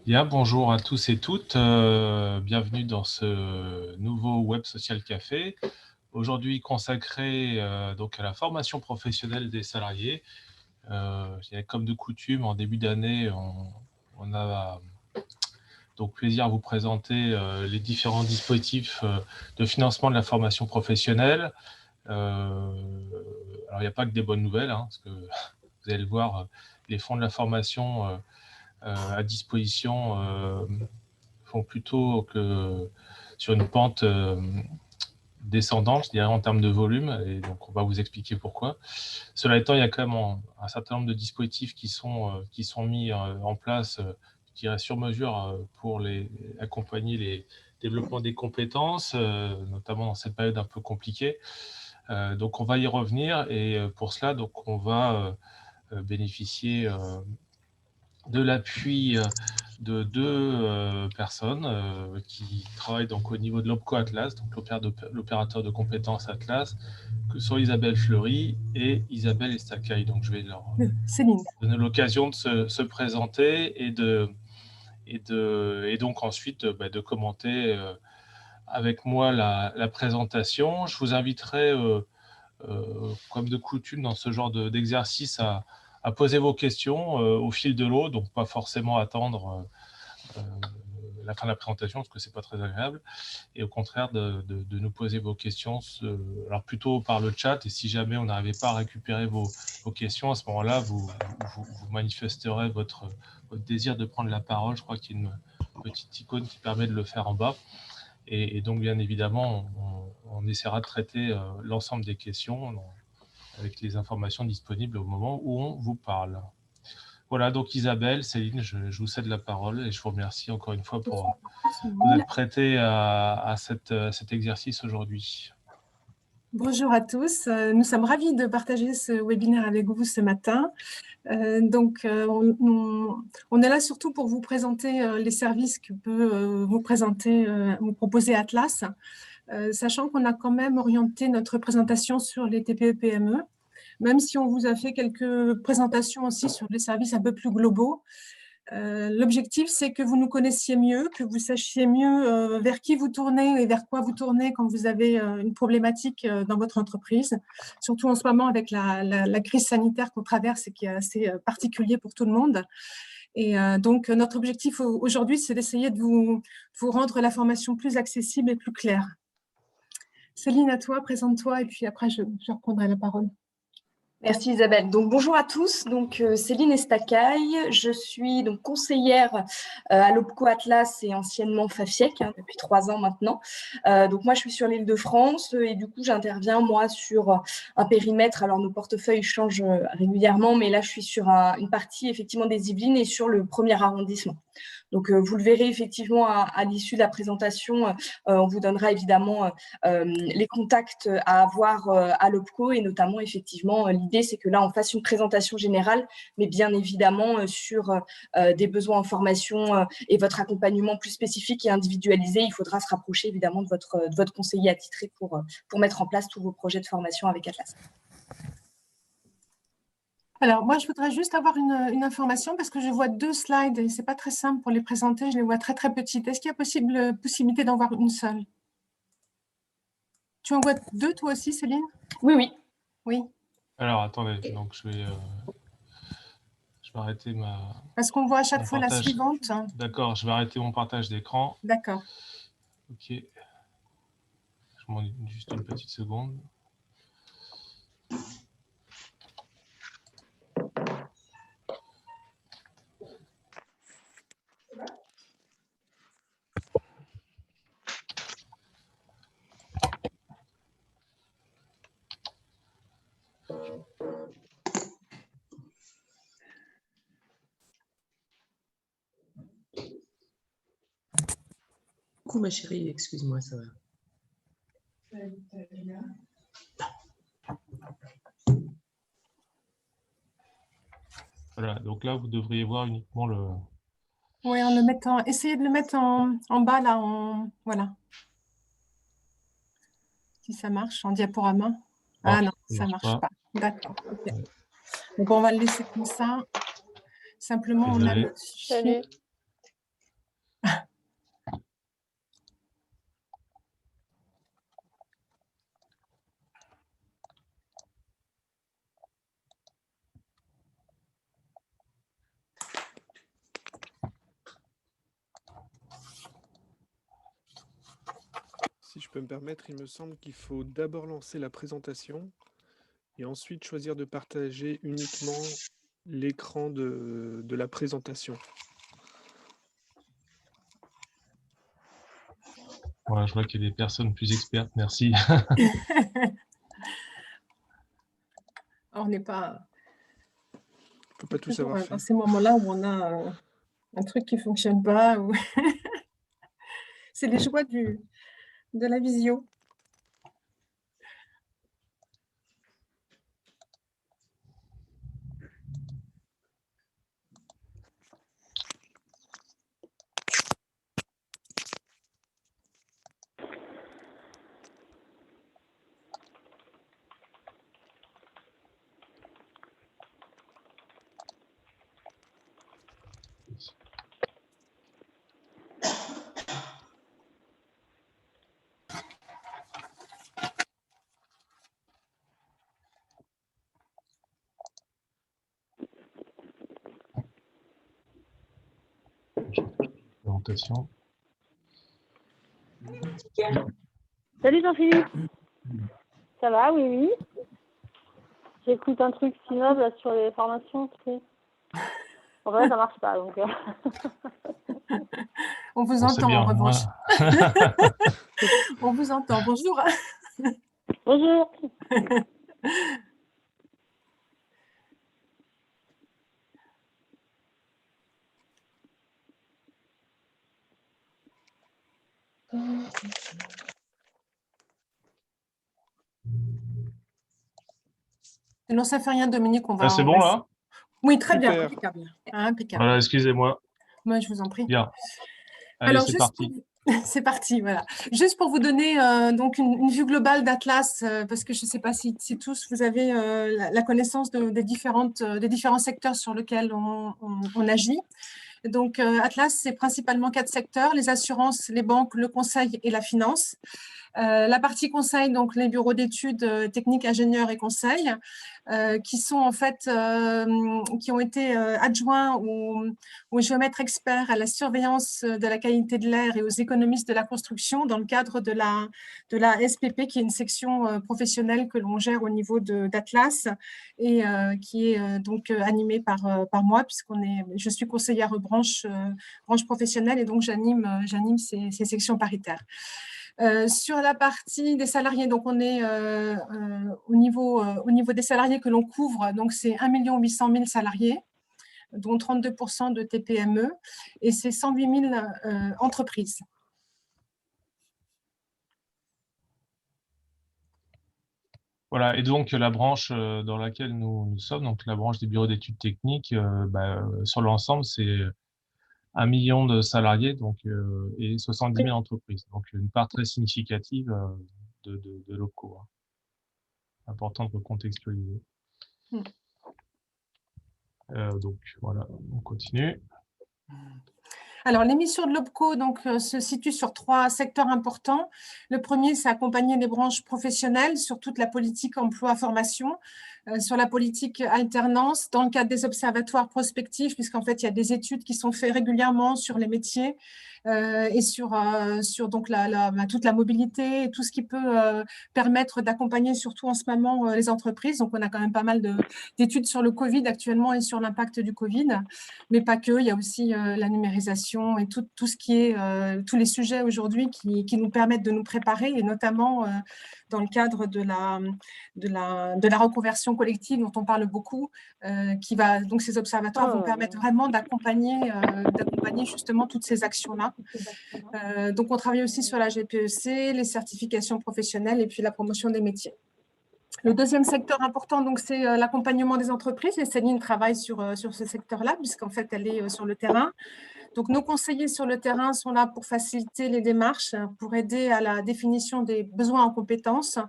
Bien, bonjour à tous et toutes. Bienvenue dans ce nouveau Web Social Café. Aujourd'hui consacré donc à la formation professionnelle des salariés. Comme de coutume, en début d'année, on a donc plaisir à vous présenter les différents dispositifs de financement de la formation professionnelle. Alors, il n'y a pas que des bonnes nouvelles, parce que vous allez le voir, les fonds de la formation à disposition font plutôt que sur une pente descendante, je dirais, en termes de volume, et donc on va vous expliquer pourquoi. Cela étant, il y a quand même un certain nombre de dispositifs qui sont mis en place, je dirais, sur mesure pour accompagner les développements des compétences, notamment dans cette période un peu compliquée. Donc on va y revenir, et pour cela, donc, on va bénéficier de l'appui de deux personnes qui travaillent donc au niveau de l'OPCO Atlas, donc l'opérateur de compétences Atlas, que sont Isabelle Fleury et Isabelle Estacaille. Donc je vais leur donner l'occasion de se présenter et donc ensuite de commenter avec moi la présentation. Je vous inviterai, comme de coutume dans ce genre d'exercice, à poser vos questions au fil de l'eau, donc pas forcément attendre la fin de la présentation, parce que c'est pas très agréable, et au contraire de nous poser vos questions, alors plutôt par le chat, et si jamais on n'arrivait pas à récupérer vos questions, à ce moment-là, vous manifesterez votre désir de prendre la parole. Je crois qu'il y a une petite icône qui permet de le faire en bas, et donc bien évidemment, on essaiera de traiter l'ensemble des questions avec les informations disponibles au moment où on vous parle. Voilà, donc Isabelle, Céline, je vous cède la parole et je vous remercie encore une fois pour vous être prêtée à cet exercice aujourd'hui. Bonjour à tous, nous sommes ravis de partager ce webinaire avec vous ce matin. On est là surtout pour vous présenter les services que peut vous proposer Atlas, sachant qu'on a quand même orienté notre présentation sur les TPE-PME, même si on vous a fait quelques présentations aussi sur les services un peu plus globaux. L'objectif, c'est que vous nous connaissiez mieux, que vous sachiez mieux vers qui vous tournez et vers quoi vous tournez quand vous avez une problématique dans votre entreprise, surtout en ce moment avec la crise sanitaire qu'on traverse et qui est assez particulier pour tout le monde. Et donc, notre objectif aujourd'hui, c'est d'essayer de vous rendre la formation plus accessible et plus claire. Céline, à toi, présente-toi, et puis après, je reprendrai la parole. Merci Isabelle. Donc bonjour à tous. Donc Céline Estacaille, je suis donc conseillère à l'OPCO Atlas et anciennement FAFIEC depuis 3 ans maintenant. Donc moi je suis sur l'Île-de-France et du coup j'interviens moi sur un périmètre. Alors nos portefeuilles changent régulièrement, mais là je suis sur une partie effectivement des Yvelines et sur le 1er arrondissement. Donc, vous le verrez effectivement à l'issue de la présentation, on vous donnera évidemment les contacts à avoir à l'OPCO, et notamment effectivement l'idée c'est que là on fasse une présentation générale, mais bien évidemment sur des besoins en formation et votre accompagnement plus spécifique et individualisé, il faudra se rapprocher évidemment de votre conseiller attitré pour mettre en place tous vos projets de formation avec Atlas. Alors, moi, je voudrais juste avoir une information parce que je vois 2 slides et ce n'est pas très simple pour les présenter. Je les vois très, très petites. Est-ce qu'il y a possibilité d'en voir une seule? Tu en vois 2, toi aussi, Céline? Oui, oui. Oui. Alors, attendez, donc je vais arrêter ma... Parce qu'on voit à chaque fois la suivante. D'accord, je vais arrêter mon partage d'écran. D'accord. Ok. Je m'en dis juste une petite seconde. Coucou ma chérie, excuse-moi, ça va. Voilà, donc là, vous devriez voir uniquement le... Oui, essayez de le mettre en bas, là, voilà. Si ça marche, en diaporama. Ah non, ça ne marche pas. D'accord, ok. Donc, on va le laisser comme ça. Simplement, on a le fichier. je peux me permettre, il me semble qu'il faut d'abord lancer la présentation et ensuite choisir de partager uniquement l'écran de la présentation. Voilà, je vois qu'il y a des personnes plus expertes, merci. On n'est pas On peut pas tout toujours savoir dans faire. ces moments-là où on a un truc qui ne fonctionne pas. Ou... C'est les joies de la visio. Présentation. Salut Jean-Philippe. Ça va, oui, oui. J'écoute un truc Sinov là, sur les formations, tu sais. En vrai, ça marche pas, donc... On vous Bon, c'est entend bien, en revanche. moi. On vous entend. Bonjour. Bonjour. Non, ça fait rien, Dominique. On va. Ah, c'est bon là? Oui, très bien. Super. Impeccable. Impeccable. Voilà, excusez-moi. Moi, je vous en prie. Bien. Allez, Alors, c'est juste parti. c'est parti, voilà. Juste pour vous donner donc une vue globale d'Atlas, parce que je ne sais pas si tous vous avez la connaissance des différents secteurs sur lesquels on agit. Donc, Atlas, c'est principalement 4 secteurs, les assurances, les banques, le conseil et la finance. La partie conseil, donc les bureaux d'études techniques, ingénieurs et conseils, qui sont en fait, qui ont été adjoints aux géomètres experts à la surveillance de la qualité de l'air et aux économistes de la construction dans le cadre de la SPP, qui est une section professionnelle que l'on gère au niveau d'Atlas et qui est donc animée par moi, je suis conseillère branche professionnelle et donc j'anime ces sections paritaires. Sur la partie des salariés, donc on est au niveau des salariés que l'on couvre, donc c'est 1 800 000 salariés, dont 32% de TPME, et c'est 108 000 entreprises. Voilà, et donc la branche dans laquelle nous sommes, donc la branche des bureaux d'études techniques, sur l'ensemble, c'est 1 million de salariés donc, et 70 000 entreprises. Donc une part très significative de locaux. Hein. Important de recontextualiser. Donc voilà, on continue. Alors, l'émission de l'OPCO se situe sur 3 secteurs importants. Le premier, c'est accompagner les branches professionnelles sur toute la politique emploi-formation, sur la politique alternance, dans le cadre des observatoires prospectifs, puisqu'en fait, il y a des études qui sont faites régulièrement sur les métiers et sur donc toute la mobilité et tout ce qui peut permettre d'accompagner surtout en ce moment les entreprises. Donc, on a quand même pas mal d'études sur le Covid actuellement et sur l'impact du Covid, mais pas que. Il y a aussi la numérisation et tout ce qui est tous les sujets aujourd'hui qui nous permettent de nous préparer, et notamment dans le cadre de la reconversion collective dont on parle beaucoup, donc ces observatoires vont permettre vraiment d'accompagner justement toutes ces actions-là. Donc on travaille aussi sur la GPEC, les certifications professionnelles et puis la promotion des métiers. Le deuxième secteur important, donc, c'est l'accompagnement des entreprises, et Céline travaille sur ce secteur-là, puisqu'en fait, elle est sur le terrain. Donc, nos conseillers sur le terrain sont là pour faciliter les démarches, pour aider à la définition des besoins en compétences,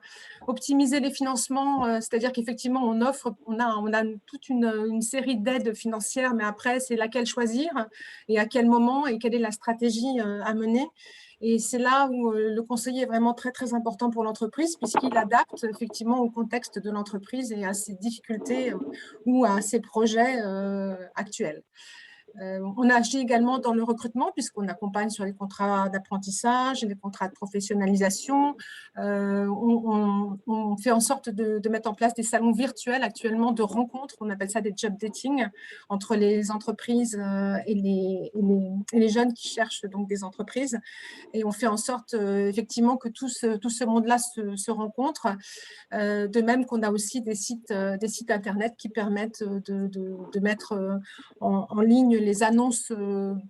optimiser les financements, c'est-à-dire qu'effectivement, on a toute une série d'aides financières, mais après, c'est laquelle choisir et à quel moment et quelle est la stratégie à mener. Et c'est là où le conseiller est vraiment très, très important pour l'entreprise, puisqu'il adapte effectivement au contexte de l'entreprise et à ses difficultés ou à ses projets actuels. On agit également dans le recrutement puisqu'on accompagne sur les contrats d'apprentissage, les contrats de professionnalisation. On fait en sorte de mettre en place des salons virtuels actuellement de rencontres, on appelle ça des job dating, entre les entreprises et les jeunes qui cherchent donc des entreprises. Et on fait en sorte effectivement que tout ce monde-là se rencontre. De même qu'on a aussi des sites internet qui permettent de mettre en ligne les annonces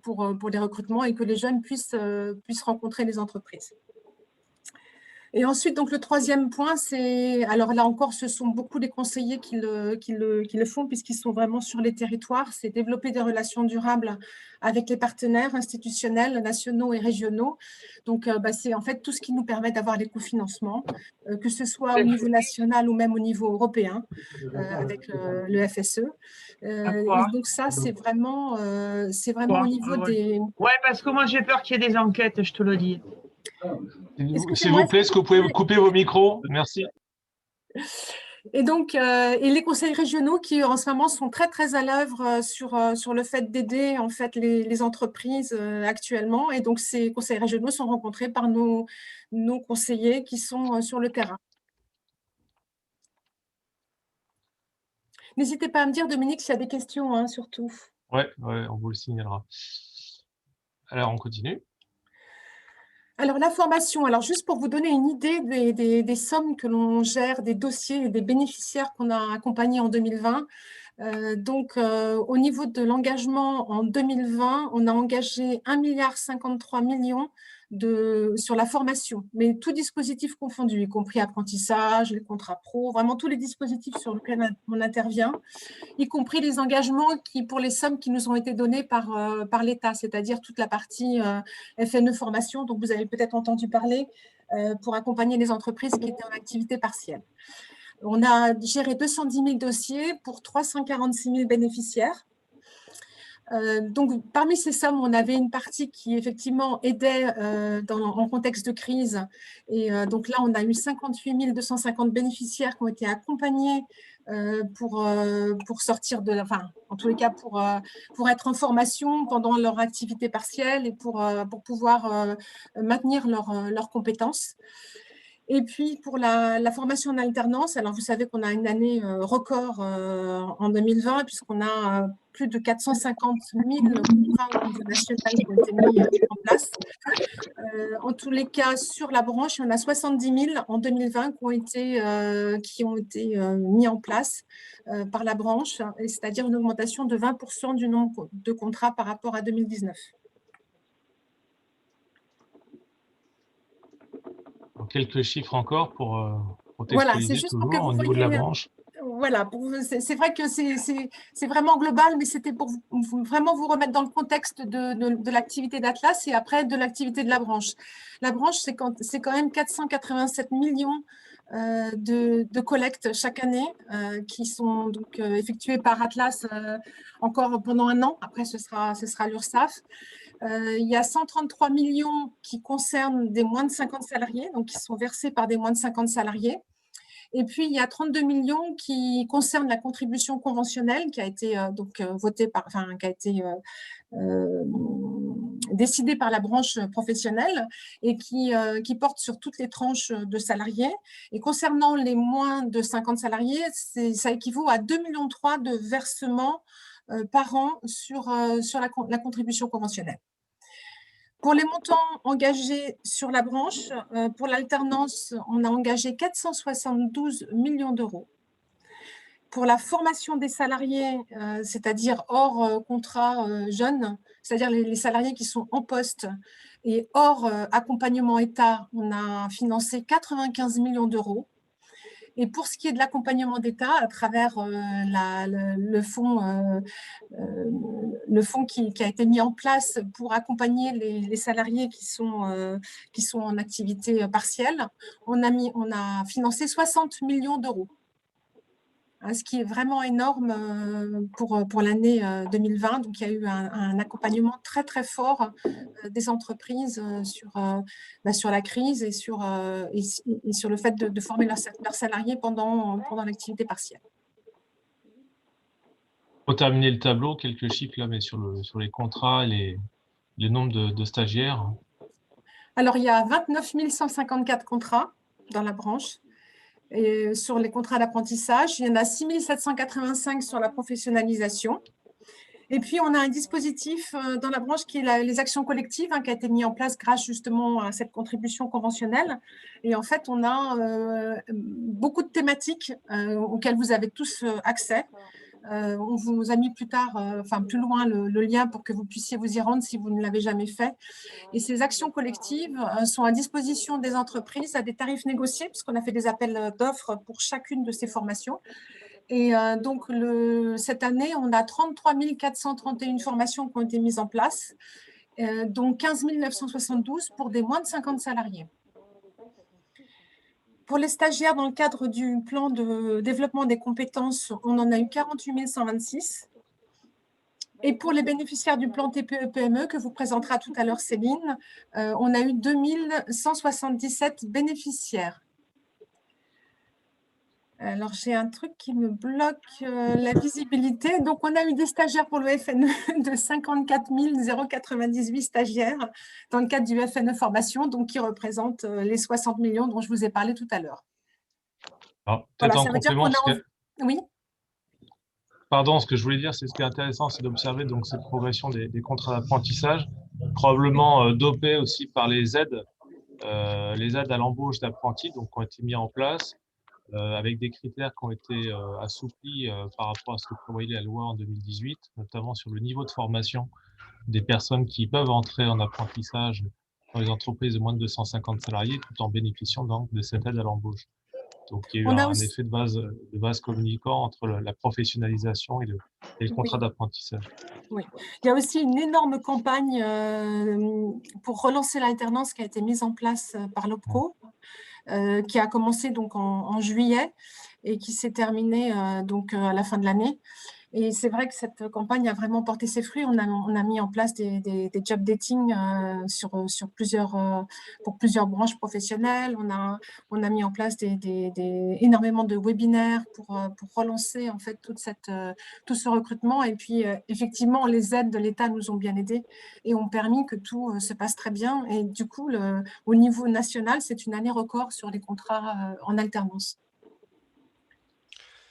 pour les recrutements et que les jeunes puissent rencontrer les entreprises. Et ensuite, donc, le troisième point, c'est, alors là encore, ce sont beaucoup les conseillers qui le font puisqu'ils sont vraiment sur les territoires, c'est développer des relations durables avec les partenaires institutionnels, nationaux et régionaux. Donc, c'est en fait tout ce qui nous permet d'avoir les cofinancements, que ce soit au niveau national ou même au niveau européen, avec le FSE. Et donc ça, c'est vraiment au niveau des… Ouais, parce que moi, j'ai peur qu'il y ait des enquêtes, je te le dis. S'il vous plaît, est-ce que vous pouvez couper vos micros? Merci. Et donc, et les conseils régionaux qui en ce moment sont très très à l'œuvre sur le fait d'aider en fait les entreprises actuellement. Et donc, ces conseils régionaux sont rencontrés par nos conseillers qui sont sur le terrain. N'hésitez pas à me dire, Dominique, s'il y a des questions, hein, surtout. Ouais, on vous le signalera. Alors, on continue. Alors, la formation, alors juste pour vous donner une idée des sommes que l'on gère, des dossiers et des bénéficiaires qu'on a accompagnés en 2020. Donc, au niveau de l'engagement en 2020, on a engagé 1,53 milliard sur la formation, mais tout dispositif confondu, y compris apprentissage, les contrats pro, vraiment tous les dispositifs sur lesquels on intervient, y compris les engagements pour les sommes qui nous ont été données par l'État, c'est-à-dire toute la partie FNE formation, dont vous avez peut-être entendu parler, pour accompagner les entreprises qui étaient en activité partielle. On a géré 210 000 dossiers pour 346 000 bénéficiaires. Donc, parmi ces sommes, on avait une partie qui, effectivement, aidait en contexte de crise. Et donc là, on a eu 58 250 bénéficiaires qui ont été accompagnés pour sortir de… Enfin, en tous les cas, pour être en formation pendant leur activité partielle et pour pouvoir maintenir leurs compétences. Et puis, pour la formation en alternance, alors vous savez qu'on a une année record en 2020, puisqu'on a plus de 450 000 contrats au niveau national qui ont été mis en place. En tous les cas, sur la branche, il y en a 70 000 en 2020 qui ont été mis en place par la branche, c'est-à-dire une augmentation de 20% du nombre de contrats par rapport à 2019. Quelques chiffres encore pour Voilà, textualiser c'est juste pour que toujours vous au niveau de la voyez, branche. Voilà, c'est vrai que c'est vraiment global, mais c'était pour vraiment vous remettre dans le contexte de l'activité d'Atlas et après de l'activité de la branche. La branche, c'est quand même 487 millions de collectes chaque année qui sont donc effectuées par Atlas encore pendant un an. Après, ce sera l'URSSAF. Il y a 133 millions qui concernent des moins de 50 salariés, donc qui sont versés par des moins de 50 salariés. Et puis, il y a 32 millions qui concernent la contribution conventionnelle qui a été décidée par la branche professionnelle et qui porte sur toutes les tranches de salariés. Et concernant les moins de 50 salariés, ça équivaut à 2,3 millions de versements par an sur la contribution conventionnelle. Pour les montants engagés sur la branche, pour l'alternance, on a engagé 472 millions d'euros. Pour la formation des salariés, c'est-à-dire hors contrat jeunes, c'est-à-dire les salariés qui sont en poste et hors accompagnement État, on a financé 95 millions d'euros. Et pour ce qui est de l'accompagnement d'État, à travers le fonds qui a été mis en place pour accompagner les salariés qui sont en activité partielle, on a financé 60 millions d'euros. Ce qui est vraiment énorme pour l'année 2020. Donc, il y a eu un accompagnement très, très fort des entreprises sur la crise et sur le fait de former leurs salariés pendant l'activité partielle. Pour terminer le tableau, quelques chiffres là, mais sur les contrats et les nombres de stagiaires. Alors, il y a 29 154 contrats dans la branche. Et sur les contrats d'apprentissage, il y en a 6 785 sur la professionnalisation. Et puis, on a un dispositif dans la branche qui est les actions collectives, qui a été mis en place grâce justement à cette contribution conventionnelle. Et en fait, on a beaucoup de thématiques auxquelles vous avez tous accès. On vous a mis plus loin le lien pour que vous puissiez vous y rendre si vous ne l'avez jamais fait. Et ces actions collectives sont à disposition des entreprises à des tarifs négociés, puisqu'on a fait des appels d'offres pour chacune de ces formations. Et donc, cette année, on a 33 431 formations qui ont été mises en place, dont 15 972 pour des moins de 50 salariés. Pour les stagiaires, dans le cadre du plan de développement des compétences, on en a eu 48 126. Et pour les bénéficiaires du plan TPE-PME que vous présentera tout à l'heure Céline, on a eu 2177 bénéficiaires. Alors, j'ai un truc qui me bloque la visibilité. Donc, on a eu des stagiaires pour le FNE de 54 098 stagiaires dans le cadre du FNE formation, donc qui représente les 60 millions dont je vous ai parlé tout à l'heure. Peut-être en complément, Oui. Pardon, ce que je voulais dire, c'est ce qui est intéressant, c'est d'observer donc cette progression des contrats d'apprentissage, probablement dopés aussi par les aides à l'embauche d'apprentis, donc qui ont été mis en place. Avec des critères qui ont été assouplis par rapport à ce que prévoyait la loi en 2018, notamment sur le niveau de formation des personnes qui peuvent entrer en apprentissage dans les entreprises de moins de 250 salariés, tout en bénéficiant donc de cette aide à l'embauche. Donc, il y a eu un effet de vase communicant entre la professionnalisation et le contrat d'apprentissage. Oui. Il y a aussi une énorme campagne pour relancer l'alternance qui a été mise en place par l'OPCO. Qui a commencé donc en juillet et qui s'est terminée donc à la fin de l'année. Et c'est vrai que cette campagne a vraiment porté ses fruits. On a mis en place des job dating pour plusieurs branches professionnelles. On a mis en place énormément de webinaires pour relancer en fait tout ce recrutement. Et puis effectivement, les aides de l'État nous ont bien aidés et ont permis que tout se passe très bien. Et du coup, au niveau national, c'est une année record sur les contrats en alternance.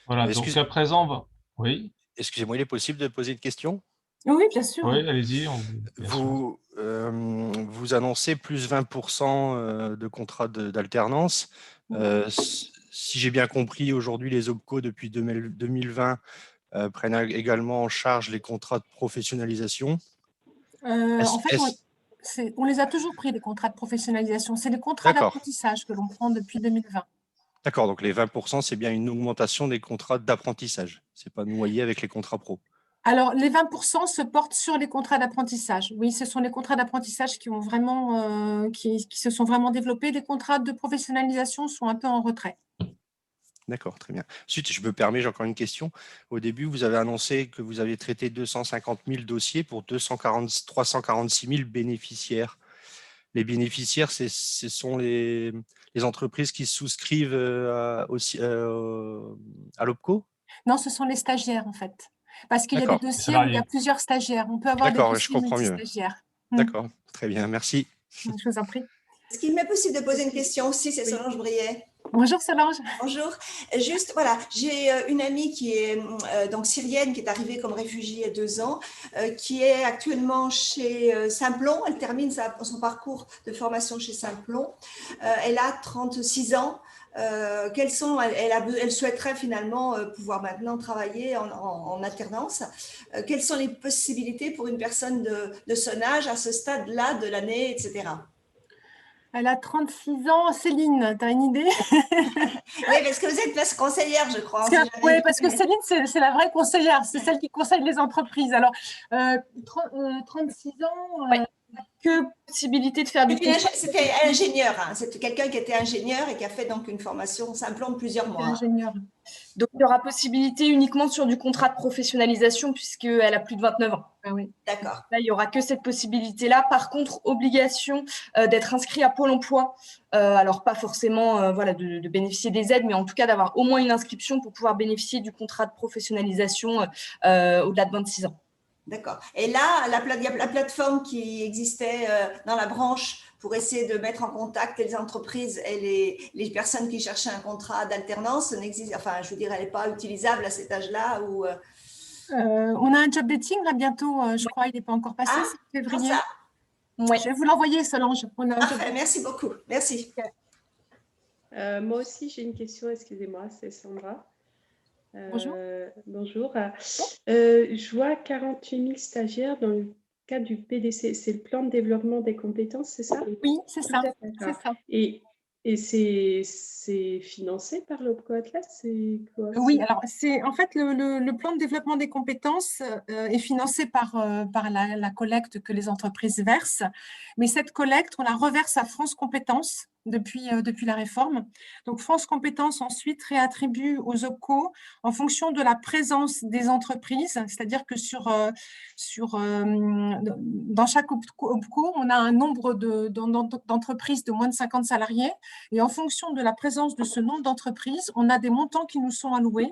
Voilà, donc à présent, oui. Excusez-moi, il est possible de poser une question? Oui, bien sûr. Oui, allez-y. Vous annoncez plus 20% de contrats d'alternance. Si j'ai bien compris, aujourd'hui, les OPCO, depuis 2020, prennent également en charge les contrats de professionnalisation. En fait, on les a toujours pris, les contrats de professionnalisation. C'est les contrats d'apprentissage que l'on prend depuis 2020. D'accord, donc les 20%, c'est bien une augmentation des contrats d'apprentissage. Ce n'est pas noyé avec les contrats pro. Alors, les 20% se portent sur les contrats d'apprentissage. Oui, ce sont les contrats d'apprentissage qui se sont vraiment développés. Les contrats de professionnalisation sont un peu en retrait. D'accord, très bien. Ensuite, je me permets, j'ai encore une question. Au début, vous avez annoncé que vous avez traité 250 000 dossiers pour 346 000 bénéficiaires. Les bénéficiaires, ce sont les entreprises qui souscrivent à l'OPCO? Non, ce sont les stagiaires, en fait. Parce qu'il y a des dossiers où il y a plusieurs stagiaires. On peut avoir des dossiers multi-stagiaires. D'accord, très bien, merci. Je vous en prie. Est-ce qu'il m'est possible de poser une question aussi? C'est Solange Briet. Bonjour Solange. Bonjour. Juste, voilà, j'ai une amie qui est donc syrienne, qui est arrivée comme réfugiée il y a 2 ans, qui est actuellement chez Simplon. Elle termine son parcours de formation chez Simplon. Elle a 36 ans. Elle souhaiterait finalement pouvoir maintenant travailler en alternance. Quelles sont les possibilités pour une personne de son âge à ce stade-là de l'année, etc. Elle a 36 ans. Céline, tu as une idée? Oui, parce que vous êtes conseillère, je crois. Oui, parce que Céline, c'est la vraie conseillère. C'est celle qui conseille les entreprises. Alors, 36 ans, que possibilité de faire du contrat. C'était ingénieur, hein. C'était quelqu'un qui était ingénieur et qui a fait donc une formation Simplon de plusieurs mois. Ingénieur. Donc, il y aura possibilité uniquement sur du contrat de professionnalisation puisqu'elle a plus de 29 ans. Ah oui. D'accord. Là, il n'y aura que cette possibilité-là. Par contre, obligation d'être inscrit à Pôle emploi. Alors, pas forcément voilà, de bénéficier des aides, mais en tout cas d'avoir au moins une inscription pour pouvoir bénéficier du contrat de professionnalisation au-delà de 26 ans. D'accord. Et là, la plateforme qui existait dans la branche pour essayer de mettre en contact les entreprises et les personnes qui cherchaient un contrat d'alternance n'existe, enfin, je veux dire, elle n'est pas utilisable à cet âge-là ou. On a un job dating là bientôt, je crois, il n'est pas encore passé, c'est février. Ça. Ouais. Je vais vous l'envoyer, Solange. Parfait, merci beaucoup. Merci. Moi aussi, j'ai une question, excusez-moi, c'est Sandra. Bonjour. Bonjour. Je vois 48 000 stagiaires dans le cadre du PDC. C'est le plan de développement des compétences, c'est ça? Oui, c'est ça. C'est ça. Et c'est financé par l'Opco Atlas? Oui, alors c'est en fait le plan de développement des compétences est financé par la collecte que les entreprises versent, mais cette collecte, on la reverse à France Compétences depuis la réforme. Donc France Compétences ensuite réattribue aux OPCO en fonction de la présence des entreprises, c'est-à-dire que dans chaque OPCO, on a un nombre d'entreprises de moins de 50 salariés. Et en fonction de la présence de ce nombre d'entreprises, on a des montants qui nous sont alloués.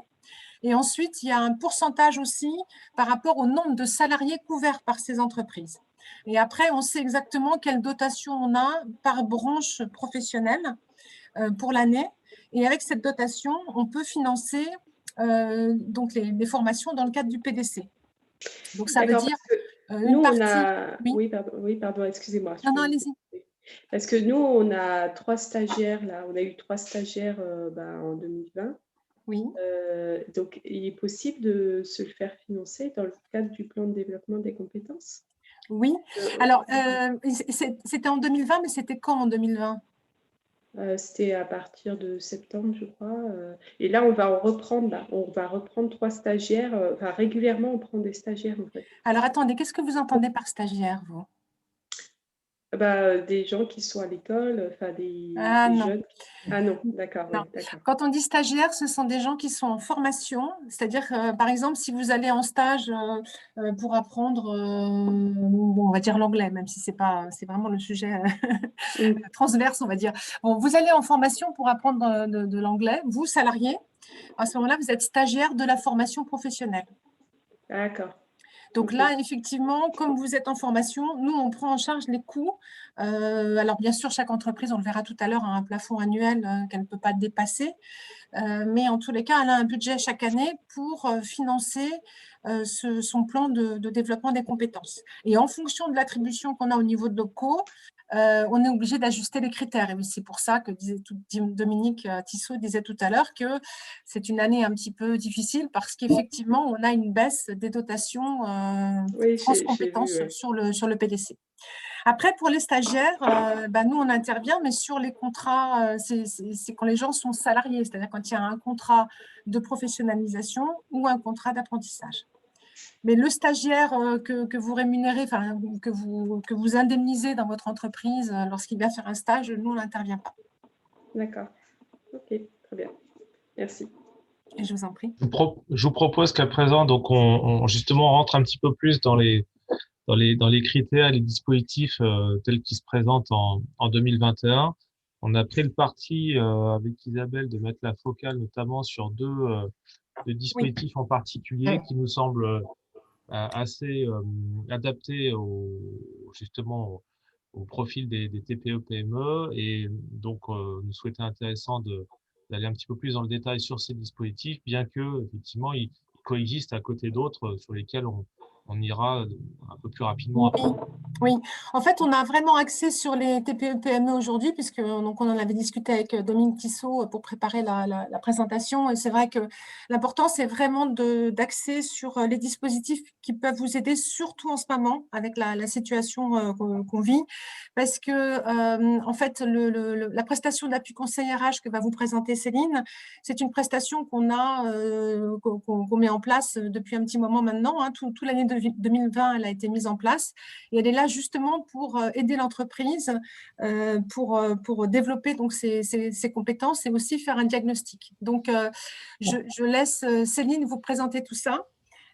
Et ensuite, il y a un pourcentage aussi par rapport au nombre de salariés couverts par ces entreprises. Et après, on sait exactement quelle dotation on a par branche professionnelle pour l'année. Et avec cette dotation, on peut financer donc les formations dans le cadre du PDC. Donc, ça veut dire une partie… Oui, pardon, excusez-moi. Non, allez-y. Parce que nous, on a 3 stagiaires, là. On a eu 3 stagiaires en 2020. Oui. Donc, il est possible de se le faire financer dans le cadre du plan de développement des compétences? Oui. Alors, c'était en 2020, mais c'était quand en 2020? C'était à partir de septembre, je crois. Et là, on va en reprendre. Là. On va reprendre 3 stagiaires. Enfin, régulièrement, on prend des stagiaires, en fait. Alors, attendez, qu'est-ce que vous entendez par stagiaire, vous? Des gens qui sont à l'école, enfin des non. jeunes. Ah non, d'accord. Non. Oui, d'accord. Quand on dit stagiaire, ce sont des gens qui sont en formation, c'est-à-dire, par exemple, si vous allez en stage pour apprendre, on va dire l'anglais, même si c'est vraiment le sujet transverse, on va dire. Bon, vous allez en formation pour apprendre de l'anglais, vous, salarié, à ce moment-là, vous êtes stagiaire de la formation professionnelle. D'accord. Donc là, effectivement, comme vous êtes en formation, nous, on prend en charge les coûts. Alors, bien sûr, chaque entreprise, on le verra tout à l'heure, a un plafond annuel qu'elle ne peut pas dépasser. Mais en tous les cas, elle a un budget chaque année pour financer son plan de développement des compétences. Et en fonction de l'attribution qu'on a au niveau de l'OPCO, on est obligé d'ajuster les critères. Et c'est pour ça que Dominique Tissot disait tout à l'heure que c'est une année un petit peu difficile parce qu'effectivement, on a une baisse des dotations France Compétences sur le PDC. Après, pour les stagiaires, nous, on intervient, mais sur les contrats, c'est quand les gens sont salariés, c'est-à-dire quand il y a un contrat de professionnalisation ou un contrat d'apprentissage. Mais le stagiaire que vous rémunérez, que vous indemnisez dans votre entreprise lorsqu'il vient faire un stage, nous, on n'intervient pas. D'accord. Ok, très bien. Merci. Et je vous en prie. Je vous propose qu'à présent, donc on justement rentre un petit peu plus dans les critères, les dispositifs tels qu'ils se présentent en 2021. On a pris le parti avec Isabelle de mettre la focale notamment sur deux dispositifs en particulier qui nous semblent assez adaptés justement au profil des TPE-PME. Et donc, nous souhaitons intéressant d'aller un petit peu plus dans le détail sur ces dispositifs, bien que effectivement ils coexistent à côté d'autres sur lesquels on ira un peu plus rapidement. Oui, en fait, on a vraiment axé sur les TPE-PME aujourd'hui, puisque donc, on en avait discuté avec Dominique Tissot pour préparer la présentation. Et c'est vrai que l'important, c'est vraiment d'axer sur les dispositifs qui peuvent vous aider, surtout en ce moment, avec la situation qu'on vit. Parce que, en fait, la prestation d'appui conseil RH que va vous présenter Céline, c'est une prestation qu'on met en place depuis un petit moment maintenant, toute l'année 2020, elle a été mise en place et elle est là justement pour aider l'entreprise pour développer donc ses compétences et aussi faire un diagnostic. Donc, je laisse Céline vous présenter tout ça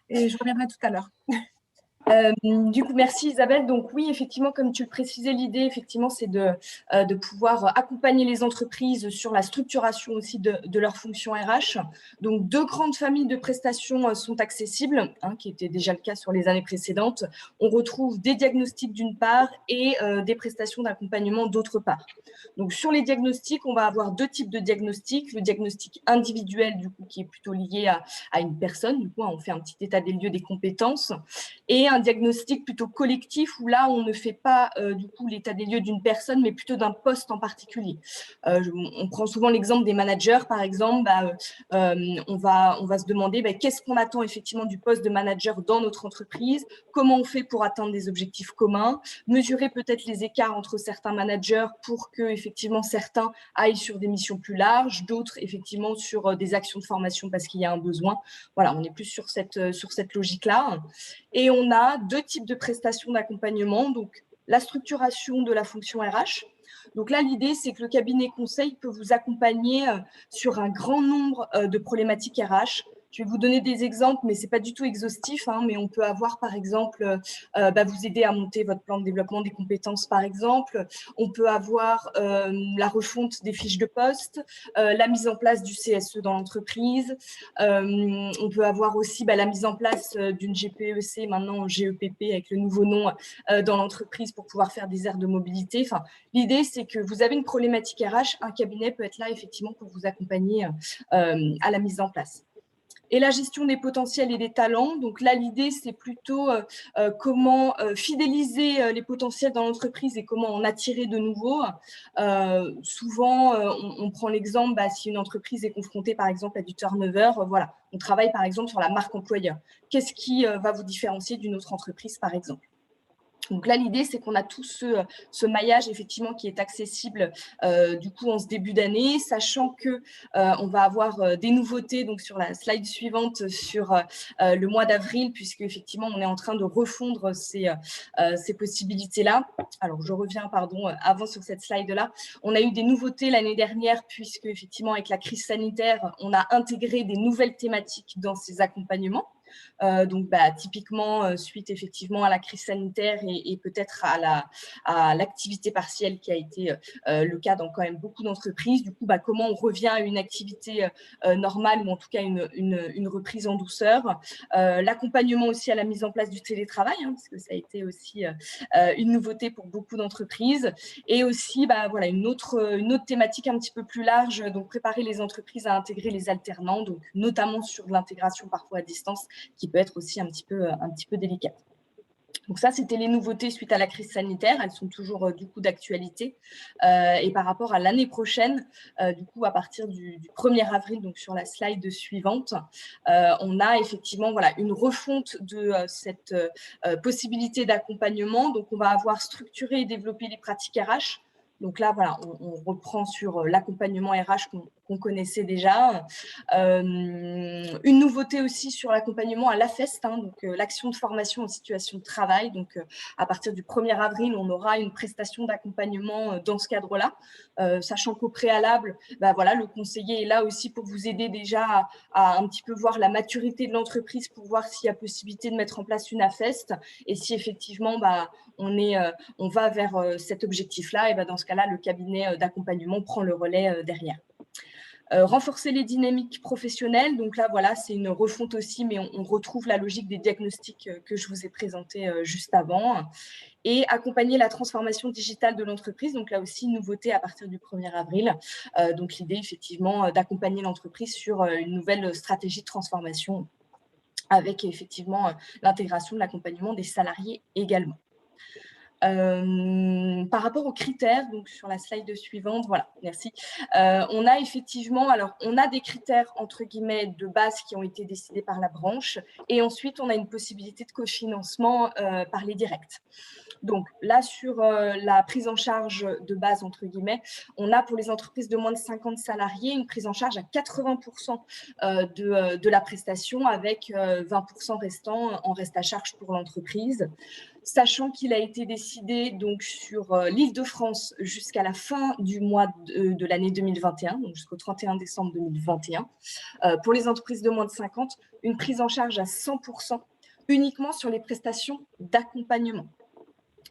et je reviendrai tout à l'heure. Du coup, merci Isabelle. Donc oui, effectivement, comme tu le précisais, l'idée, effectivement, c'est de pouvoir accompagner les entreprises sur la structuration aussi de leurs fonctions RH. Donc, 2 grandes familles de prestations sont accessibles, qui était déjà le cas sur les années précédentes. On retrouve des diagnostics d'une part et des prestations d'accompagnement d'autre part. Donc, sur les diagnostics, on va avoir 2 types de diagnostics. Le diagnostic individuel, du coup, qui est plutôt lié à une personne. Du coup, on fait un petit état des lieux des compétences. Et un diagnostic plutôt collectif où là, on ne fait pas du coup l'état des lieux d'une personne, mais plutôt d'un poste en particulier. On prend souvent l'exemple des managers, par exemple. On va se demander qu'est-ce qu'on attend effectivement du poste de manager dans notre entreprise, comment on fait pour atteindre des objectifs communs, mesurer peut-être les écarts entre certains managers pour que effectivement certains aillent sur des missions plus larges, d'autres effectivement sur des actions de formation parce qu'il y a un besoin. Voilà, on est plus sur cette logique-là. Et on a 2 types de prestations d'accompagnement, donc la structuration de la fonction RH. Donc là, l'idée, c'est que le cabinet conseil peut vous accompagner sur un grand nombre de problématiques RH. Je vais vous donner des exemples, mais ce n'est pas du tout exhaustif, mais on peut avoir, par exemple, vous aider à monter votre plan de développement des compétences, par exemple. On peut avoir la refonte des fiches de poste, la mise en place du CSE dans l'entreprise. On peut avoir aussi la mise en place d'une GPEC, maintenant GEPP, avec le nouveau nom dans l'entreprise pour pouvoir faire des aires de mobilité. Enfin, l'idée, c'est que vous avez une problématique RH, un cabinet peut être là, effectivement, pour vous accompagner à la mise en place. Et la gestion des potentiels et des talents. Donc là, l'idée, c'est plutôt comment fidéliser les potentiels dans l'entreprise et comment en attirer de nouveaux. Souvent, on prend l'exemple, si une entreprise est confrontée, par exemple, à du turnover, voilà, on travaille, par exemple, sur la marque employeur. Qu'est-ce qui va vous différencier d'une autre entreprise, par exemple ? Donc là, l'idée, c'est qu'on a tout ce maillage, effectivement, qui est accessible du coup en ce début d'année, sachant que on va avoir des nouveautés donc sur la slide suivante sur le mois d'avril, puisque effectivement, on est en train de refondre ces possibilités-là. Alors, je reviens, avant sur cette slide-là. On a eu des nouveautés l'année dernière, puisque effectivement, avec la crise sanitaire, on a intégré des nouvelles thématiques dans ces accompagnements. Donc, typiquement, suite effectivement à la crise sanitaire et peut-être à l'activité partielle qui a été le cas dans quand même beaucoup d'entreprises. Du coup, comment on revient à une activité normale ou en tout cas une reprise en douceur. L'accompagnement aussi à la mise en place du télétravail, parce que ça a été aussi une nouveauté pour beaucoup d'entreprises. Et aussi, voilà, une autre thématique un petit peu plus large, donc préparer les entreprises à intégrer les alternants, donc notamment sur l'intégration parfois à distance, qui peut être aussi un petit peu délicate. Donc ça, c'était les nouveautés suite à la crise sanitaire. Elles sont toujours du coup d'actualité. Et par rapport à l'année prochaine, du coup, à partir du 1er avril, donc sur la slide suivante, on a effectivement une refonte de cette possibilité d'accompagnement. Donc, on va avoir structuré et développé les pratiques RH. Donc là, voilà, on reprend sur l'accompagnement RH qu'on connaissait déjà. Une nouveauté aussi sur l'accompagnement à l'AFEST, donc l'action de formation en situation de travail. Donc, à partir du 1er avril, on aura une prestation d'accompagnement dans ce cadre-là, sachant qu'au préalable, voilà, le conseiller est là aussi pour vous aider déjà à un petit peu voir la maturité de l'entreprise pour voir s'il y a possibilité de mettre en place une AFEST et si effectivement, on va vers cet objectif-là, et dans ce cas-là, le cabinet d'accompagnement prend le relais derrière. Renforcer les dynamiques professionnelles, donc là, voilà, c'est une refonte aussi, mais on retrouve la logique des diagnostics que je vous ai présentés juste avant. Et accompagner la transformation digitale de l'entreprise, donc là aussi, une nouveauté à partir du 1er avril. Donc l'idée, effectivement, d'accompagner l'entreprise sur une nouvelle stratégie de transformation avec, effectivement, l'intégration de l'accompagnement des salariés également. Par rapport aux critères, donc sur la slide suivante, voilà, merci. On a effectivement, alors on a des critères entre guillemets de base qui ont été décidés par la branche, et ensuite on a une possibilité de cofinancement par les directs. Donc là, sur la prise en charge de base, entre guillemets, on a pour les entreprises de moins de 50 salariés une prise en charge à 80% de la prestation, avec 20% restant en reste à charge pour l'entreprise. Sachant qu'il a été décidé donc sur l'Île-de-France jusqu'à la fin du mois de l'année 2021, donc jusqu'au 31 décembre 2021. Pour les entreprises de moins de 50, une prise en charge à 100% uniquement sur les prestations d'accompagnement.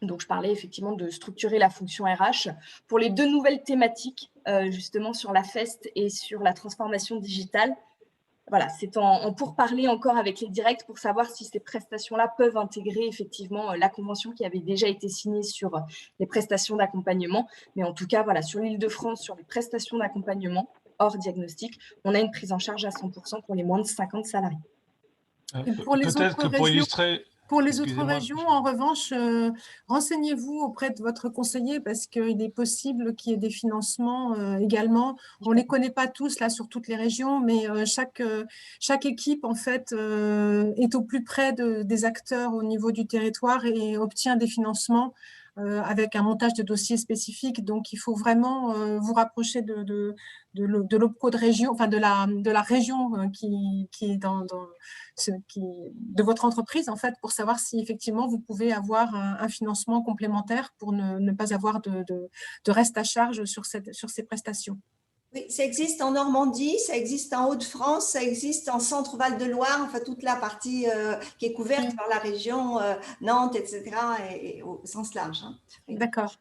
Donc, je parlais effectivement de structurer la fonction RH pour les 2 nouvelles thématiques, justement sur la FEST et sur la transformation digitale. Voilà, c'est en pourparler encore avec les directs pour savoir si ces prestations-là peuvent intégrer effectivement la convention qui avait déjà été signée sur les prestations d'accompagnement. Mais en tout cas, voilà, sur l'Île-de-France, sur les prestations d'accompagnement hors diagnostic, on a une prise en charge à 100% pour les moins de 50 salariés. Et pour les Peut-être que pour illustrer… Pour les autres régions, en revanche, renseignez-vous auprès de votre conseiller parce qu'il est possible qu'il y ait des financements également. On ne les connaît pas tous là sur toutes les régions, mais chaque équipe en fait est au plus près des acteurs au niveau du territoire et obtient des financements avec un montage de dossiers spécifiques. Donc, il faut vraiment vous rapprocher de l'OPCO de région, enfin de la région qui est de votre entreprise, en fait, pour savoir si effectivement vous pouvez avoir un financement complémentaire pour ne pas avoir de reste à charge sur ces prestations. Oui, ça existe en Normandie, ça existe en Hauts-de-France, ça existe en Centre-Val de Loire, enfin toute la partie qui est couverte par la région Nantes, etc., et au sens large. Hein. D'accord.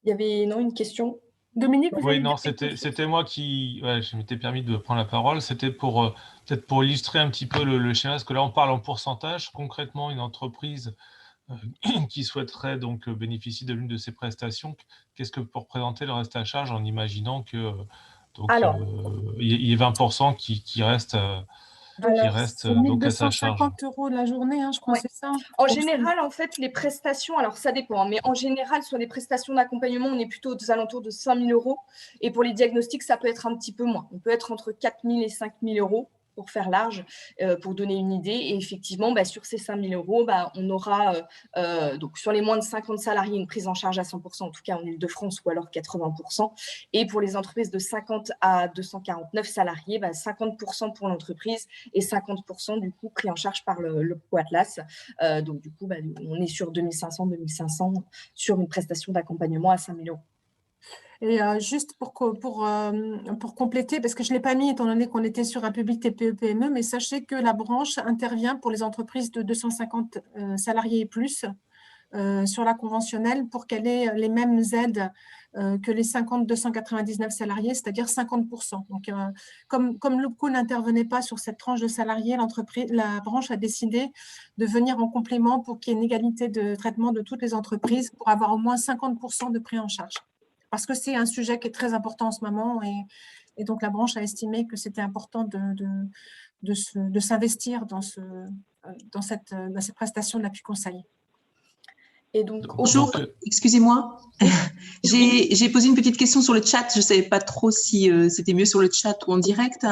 Il y avait une question. Dominique, vous Oui, non, c'était moi qui… Ouais, je m'étais permis de prendre la parole. C'était pour peut-être pour illustrer un petit peu le schéma, parce que là, on parle en pourcentage. Concrètement, une entreprise qui souhaiterait donc bénéficier de l'une de ces prestations, qu'est-ce que pour présenter le reste à charge en imaginant que il y ait 20% qui restent donc à sa charge. 150 € la journée, hein, je crois, c'est ça. En général, en fait, les prestations, alors ça dépend, mais en général, sur les prestations d'accompagnement, on est plutôt aux alentours de 5 000 €. Et pour les diagnostics, ça peut être un petit peu moins. On peut être entre 4 000 et 5 000 € pour faire large, pour donner une idée. Et effectivement, sur ces 5 000 €, on aura, donc sur les moins de 50 salariés, une prise en charge à 100%, en tout cas en Île-de-France, ou alors 80%. Et pour les entreprises de 50 à 249 salariés, 50% pour l'entreprise et 50% du coup pris en charge par le Atlas. Donc du coup, on est sur 2500 sur une prestation d'accompagnement à 5 000 €. Et juste pour compléter, parce que je ne l'ai pas mis étant donné qu'on était sur un public TPE-PME, mais sachez que la branche intervient pour les entreprises de 250 salariés et plus sur la conventionnelle pour qu'elle ait les mêmes aides que les 50-299 salariés, c'est-à-dire 50%. Donc, comme l'OPCO n'intervenait pas sur cette tranche de salariés, la branche a décidé de venir en complément pour qu'il y ait une égalité de traitement de toutes les entreprises pour avoir au moins 50% de pris en charge. Parce que c'est un sujet qui est très important en ce moment et donc la branche a estimé que c'était important de s'investir dans cette prestation d'appui conseil. Et donc, bonjour, excusez-moi. J'ai posé une petite question sur le chat. Je ne savais pas trop si c'était mieux sur le chat ou en direct.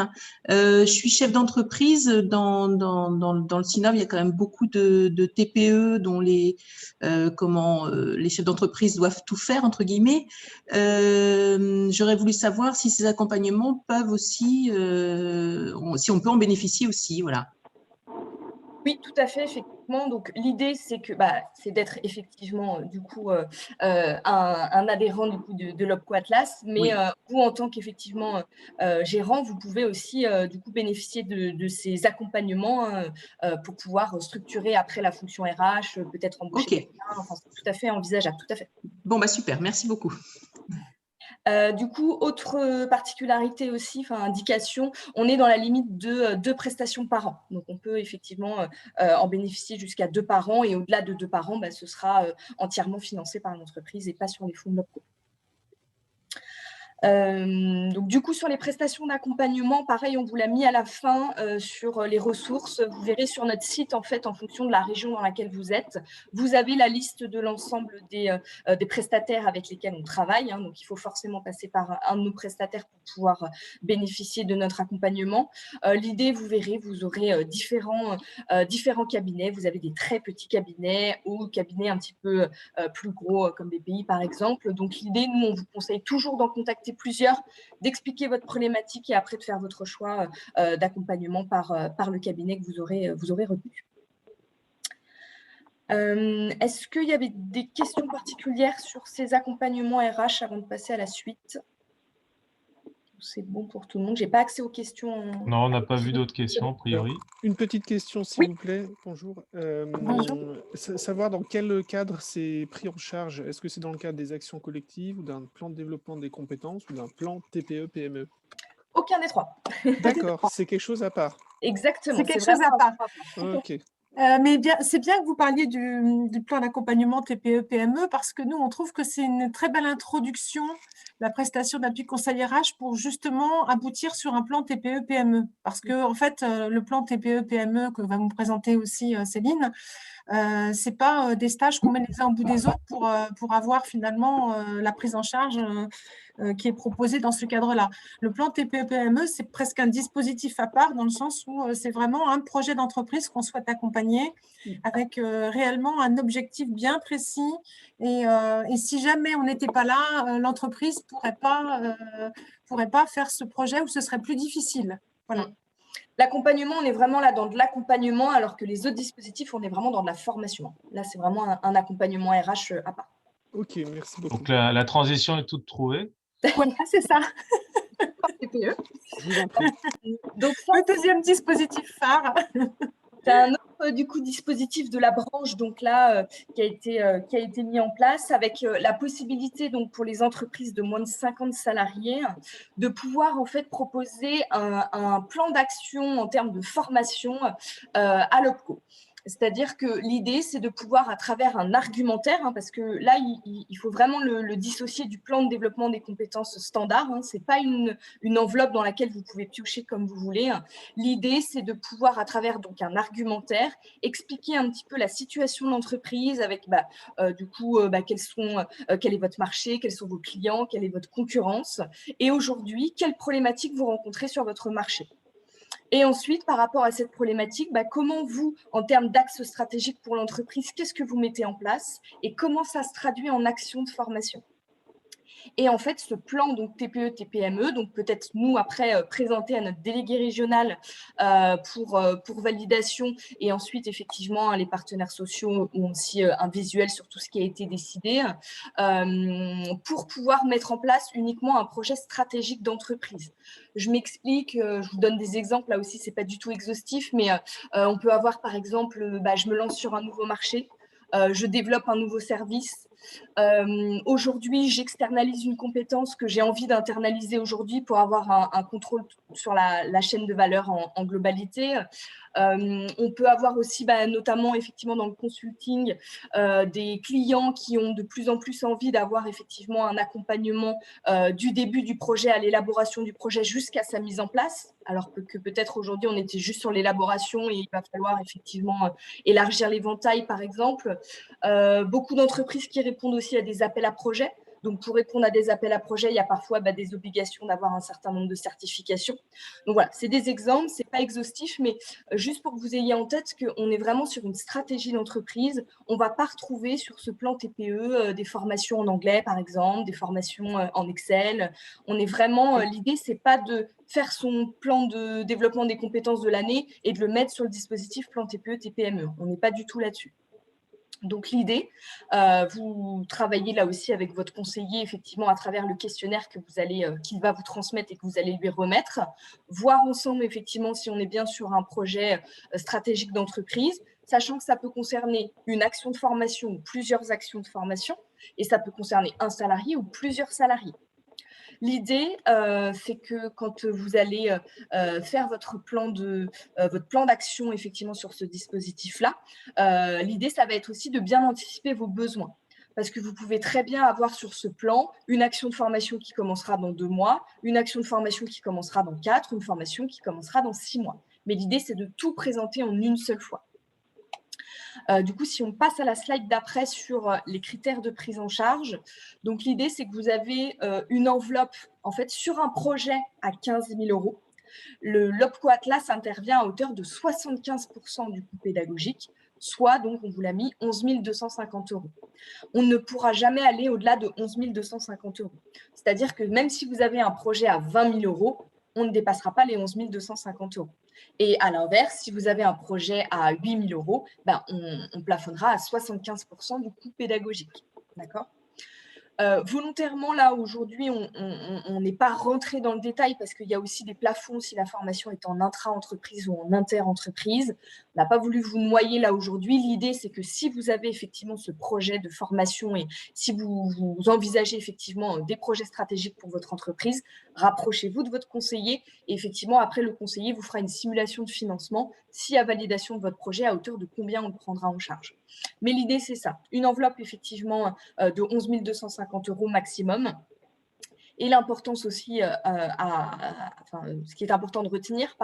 Je suis chef d'entreprise. Dans le CINAV, il y a quand même beaucoup de TPE dont les chefs d'entreprise doivent tout faire, entre guillemets. J'aurais voulu savoir si ces accompagnements peuvent aussi, si on peut en bénéficier aussi. Voilà. Oui, tout à fait, effectivement. Donc, l'idée, c'est que c'est d'être effectivement, du coup, un adhérent du coup, de l'OPCO Atlas. Mais oui. Vous, en tant qu'effectivement gérant, vous pouvez aussi, du coup, bénéficier de ces accompagnements pour pouvoir structurer après la fonction RH, peut-être embaucher quelqu'un. Enfin, c'est tout à fait envisageable, tout à fait. Bon, super, merci beaucoup. Du coup, autre particularité aussi, indication, on est dans la limite de 2 prestations par an. Donc, on peut effectivement en bénéficier jusqu'à 2 par an et au-delà de 2 par an, ce sera entièrement financé par l'entreprise et pas sur les fonds de l'OPCO. Donc, du coup, sur les prestations d'accompagnement, pareil, on vous l'a mis à la fin sur les ressources. Vous verrez sur notre site, en fait, en fonction de la région dans laquelle vous êtes, vous avez la liste de l'ensemble des prestataires avec lesquels on travaille. Hein, donc, il faut forcément passer par un de nos prestataires pour pouvoir bénéficier de notre accompagnement. L'idée, vous verrez, vous aurez différents cabinets. Vous avez des très petits cabinets ou cabinets un petit peu plus gros, comme BPI, par exemple. Donc, l'idée, nous, on vous conseille toujours d'en contacter plusieurs, d'expliquer votre problématique et après de faire votre choix d'accompagnement par le cabinet que vous aurez retenu. Est-ce qu'il y avait des questions particulières sur ces accompagnements RH avant de passer à la suite? C'est bon pour tout le monde. Je n'ai pas accès aux questions. Non, on n'a pas vu d'autres questions, a priori. Une petite question, s'il vous plaît. Bonjour. Bonjour. Savoir dans quel cadre c'est pris en charge. Est-ce que c'est dans le cadre des actions collectives ou d'un plan de développement des compétences ou d'un plan TPE-PME? Aucun des trois. D'accord, c'est quelque chose à part. Exactement. C'est quelque chose à part. Ok. Mais c'est bien que vous parliez du plan d'accompagnement TPE-PME parce que nous, on trouve que c'est une très belle introduction, la prestation d'appui conseil RH, pour justement aboutir sur un plan TPE-PME. Parce que, en fait, le plan TPE-PME que va nous présenter aussi Céline, ce n'est pas des stages qu'on met les uns au bout des autres pour avoir finalement la prise en charge qui est proposée dans ce cadre-là. Le plan TPE-PME, c'est presque un dispositif à part dans le sens où c'est vraiment un projet d'entreprise qu'on souhaite accompagner avec réellement un objectif bien précis. Et si jamais on n'était pas là, l'entreprise ne pourrait pas faire ce projet ou ce serait plus difficile. Voilà. L'accompagnement, on est vraiment là dans de l'accompagnement, alors que les autres dispositifs, on est vraiment dans de la formation. Là, c'est vraiment un accompagnement RH à part. Ok, merci beaucoup. Donc, la transition est toute trouvée. Voilà, c'est ça. TPE. Je vous en prie. Donc, ça, le deuxième dispositif phare. C'est un autre du coup dispositif de la branche donc là qui a été mis en place avec la possibilité donc pour les entreprises de moins de 50 salariés de pouvoir en fait proposer un plan d'action en termes de formation à l'OPCO. C'est-à-dire que l'idée, c'est de pouvoir, à travers un argumentaire, hein, parce que là, il faut vraiment le dissocier du plan de développement des compétences standards. Hein, ce n'est pas une enveloppe dans laquelle vous pouvez piocher comme vous voulez. Hein. L'idée, c'est de pouvoir, à travers donc, un argumentaire, expliquer un petit peu la situation de l'entreprise avec, quel est votre marché, quels sont vos clients, quelle est votre concurrence, et aujourd'hui, quelles problématiques vous rencontrez sur votre marché. Et ensuite, par rapport à cette problématique, comment vous, en termes d'axe stratégique pour l'entreprise, qu'est-ce que vous mettez en place et comment ça se traduit en action de formation? Et en fait, ce plan donc TPE, TPME, donc peut-être nous après présenter à notre délégué régional pour validation et ensuite effectivement les partenaires sociaux ont aussi un visuel sur tout ce qui a été décidé pour pouvoir mettre en place uniquement un projet stratégique d'entreprise. Je m'explique, je vous donne des exemples, là aussi c'est pas du tout exhaustif, mais on peut avoir par exemple, je me lance sur un nouveau marché, je développe un nouveau service. Aujourd'hui, j'externalise une compétence que j'ai envie d'internaliser aujourd'hui pour avoir un contrôle sur la chaîne de valeur en globalité. On peut avoir aussi, notamment effectivement dans le consulting, des clients qui ont de plus en plus envie d'avoir effectivement un accompagnement du début du projet à l'élaboration du projet jusqu'à sa mise en place, alors que peut-être aujourd'hui on était juste sur l'élaboration et il va falloir effectivement élargir l'éventail par exemple. Beaucoup d'entreprises qui répondent aussi à des appels à projets. Donc, pour répondre à des appels à projets, il y a parfois des obligations d'avoir un certain nombre de certifications. Donc, voilà, c'est des exemples, ce n'est pas exhaustif, mais juste pour que vous ayez en tête qu'on est vraiment sur une stratégie d'entreprise. On ne va pas retrouver sur ce plan TPE des formations en anglais, par exemple, des formations en Excel. On est vraiment, l'idée, ce n'est pas de faire son plan de développement des compétences de l'année et de le mettre sur le dispositif plan TPE, TPME. On n'est pas du tout là-dessus. Donc, l'idée, vous travaillez là aussi avec votre conseiller, effectivement, à travers le questionnaire qu'il va vous transmettre et que vous allez lui remettre, voir ensemble, effectivement, si on est bien sur un projet stratégique d'entreprise, sachant que ça peut concerner une action de formation ou plusieurs actions de formation, et ça peut concerner un salarié ou plusieurs salariés. L'idée, c'est que quand vous allez faire votre plan d'action effectivement sur ce dispositif-là, l'idée, ça va être aussi de bien anticiper vos besoins. parce que vous pouvez très bien avoir sur ce plan une action de formation qui commencera dans 2 mois, une action de formation qui commencera dans 4, une formation qui commencera dans 6 mois. Mais l'idée, c'est de tout présenter en une seule fois. Du coup, si on passe à la slide d'après sur les critères de prise en charge, donc l'idée, c'est que vous avez une enveloppe, en fait, sur un projet à 15 000 €. L'OPCO Atlas intervient à hauteur de 75% du coût pédagogique, soit, donc, on vous l'a mis, 11 250 €. On ne pourra jamais aller au-delà de 11 250 €. C'est-à-dire que même si vous avez un projet à 20 000 €, on ne dépassera pas les 11 250 €. Et à l'inverse, si vous avez un projet à 8 000 €, ben on plafonnera à 75% du coût pédagogique. D'accord ? Volontairement, là, aujourd'hui, on n'est pas rentré dans le détail parce qu'il y a aussi des plafonds si la formation est en intra-entreprise ou en inter-entreprise. On n'a pas voulu vous noyer là aujourd'hui. L'idée, c'est que si vous avez effectivement ce projet de formation et si vous envisagez effectivement des projets stratégiques pour votre entreprise, rapprochez-vous de votre conseiller et effectivement, après, le conseiller vous fera une simulation de financement s'il y a validation de votre projet à hauteur de combien on le prendra en charge. Mais l'idée, c'est ça. Une enveloppe, effectivement, de 11 250 € maximum. Et l'importance aussi, ce qui est important de retenir,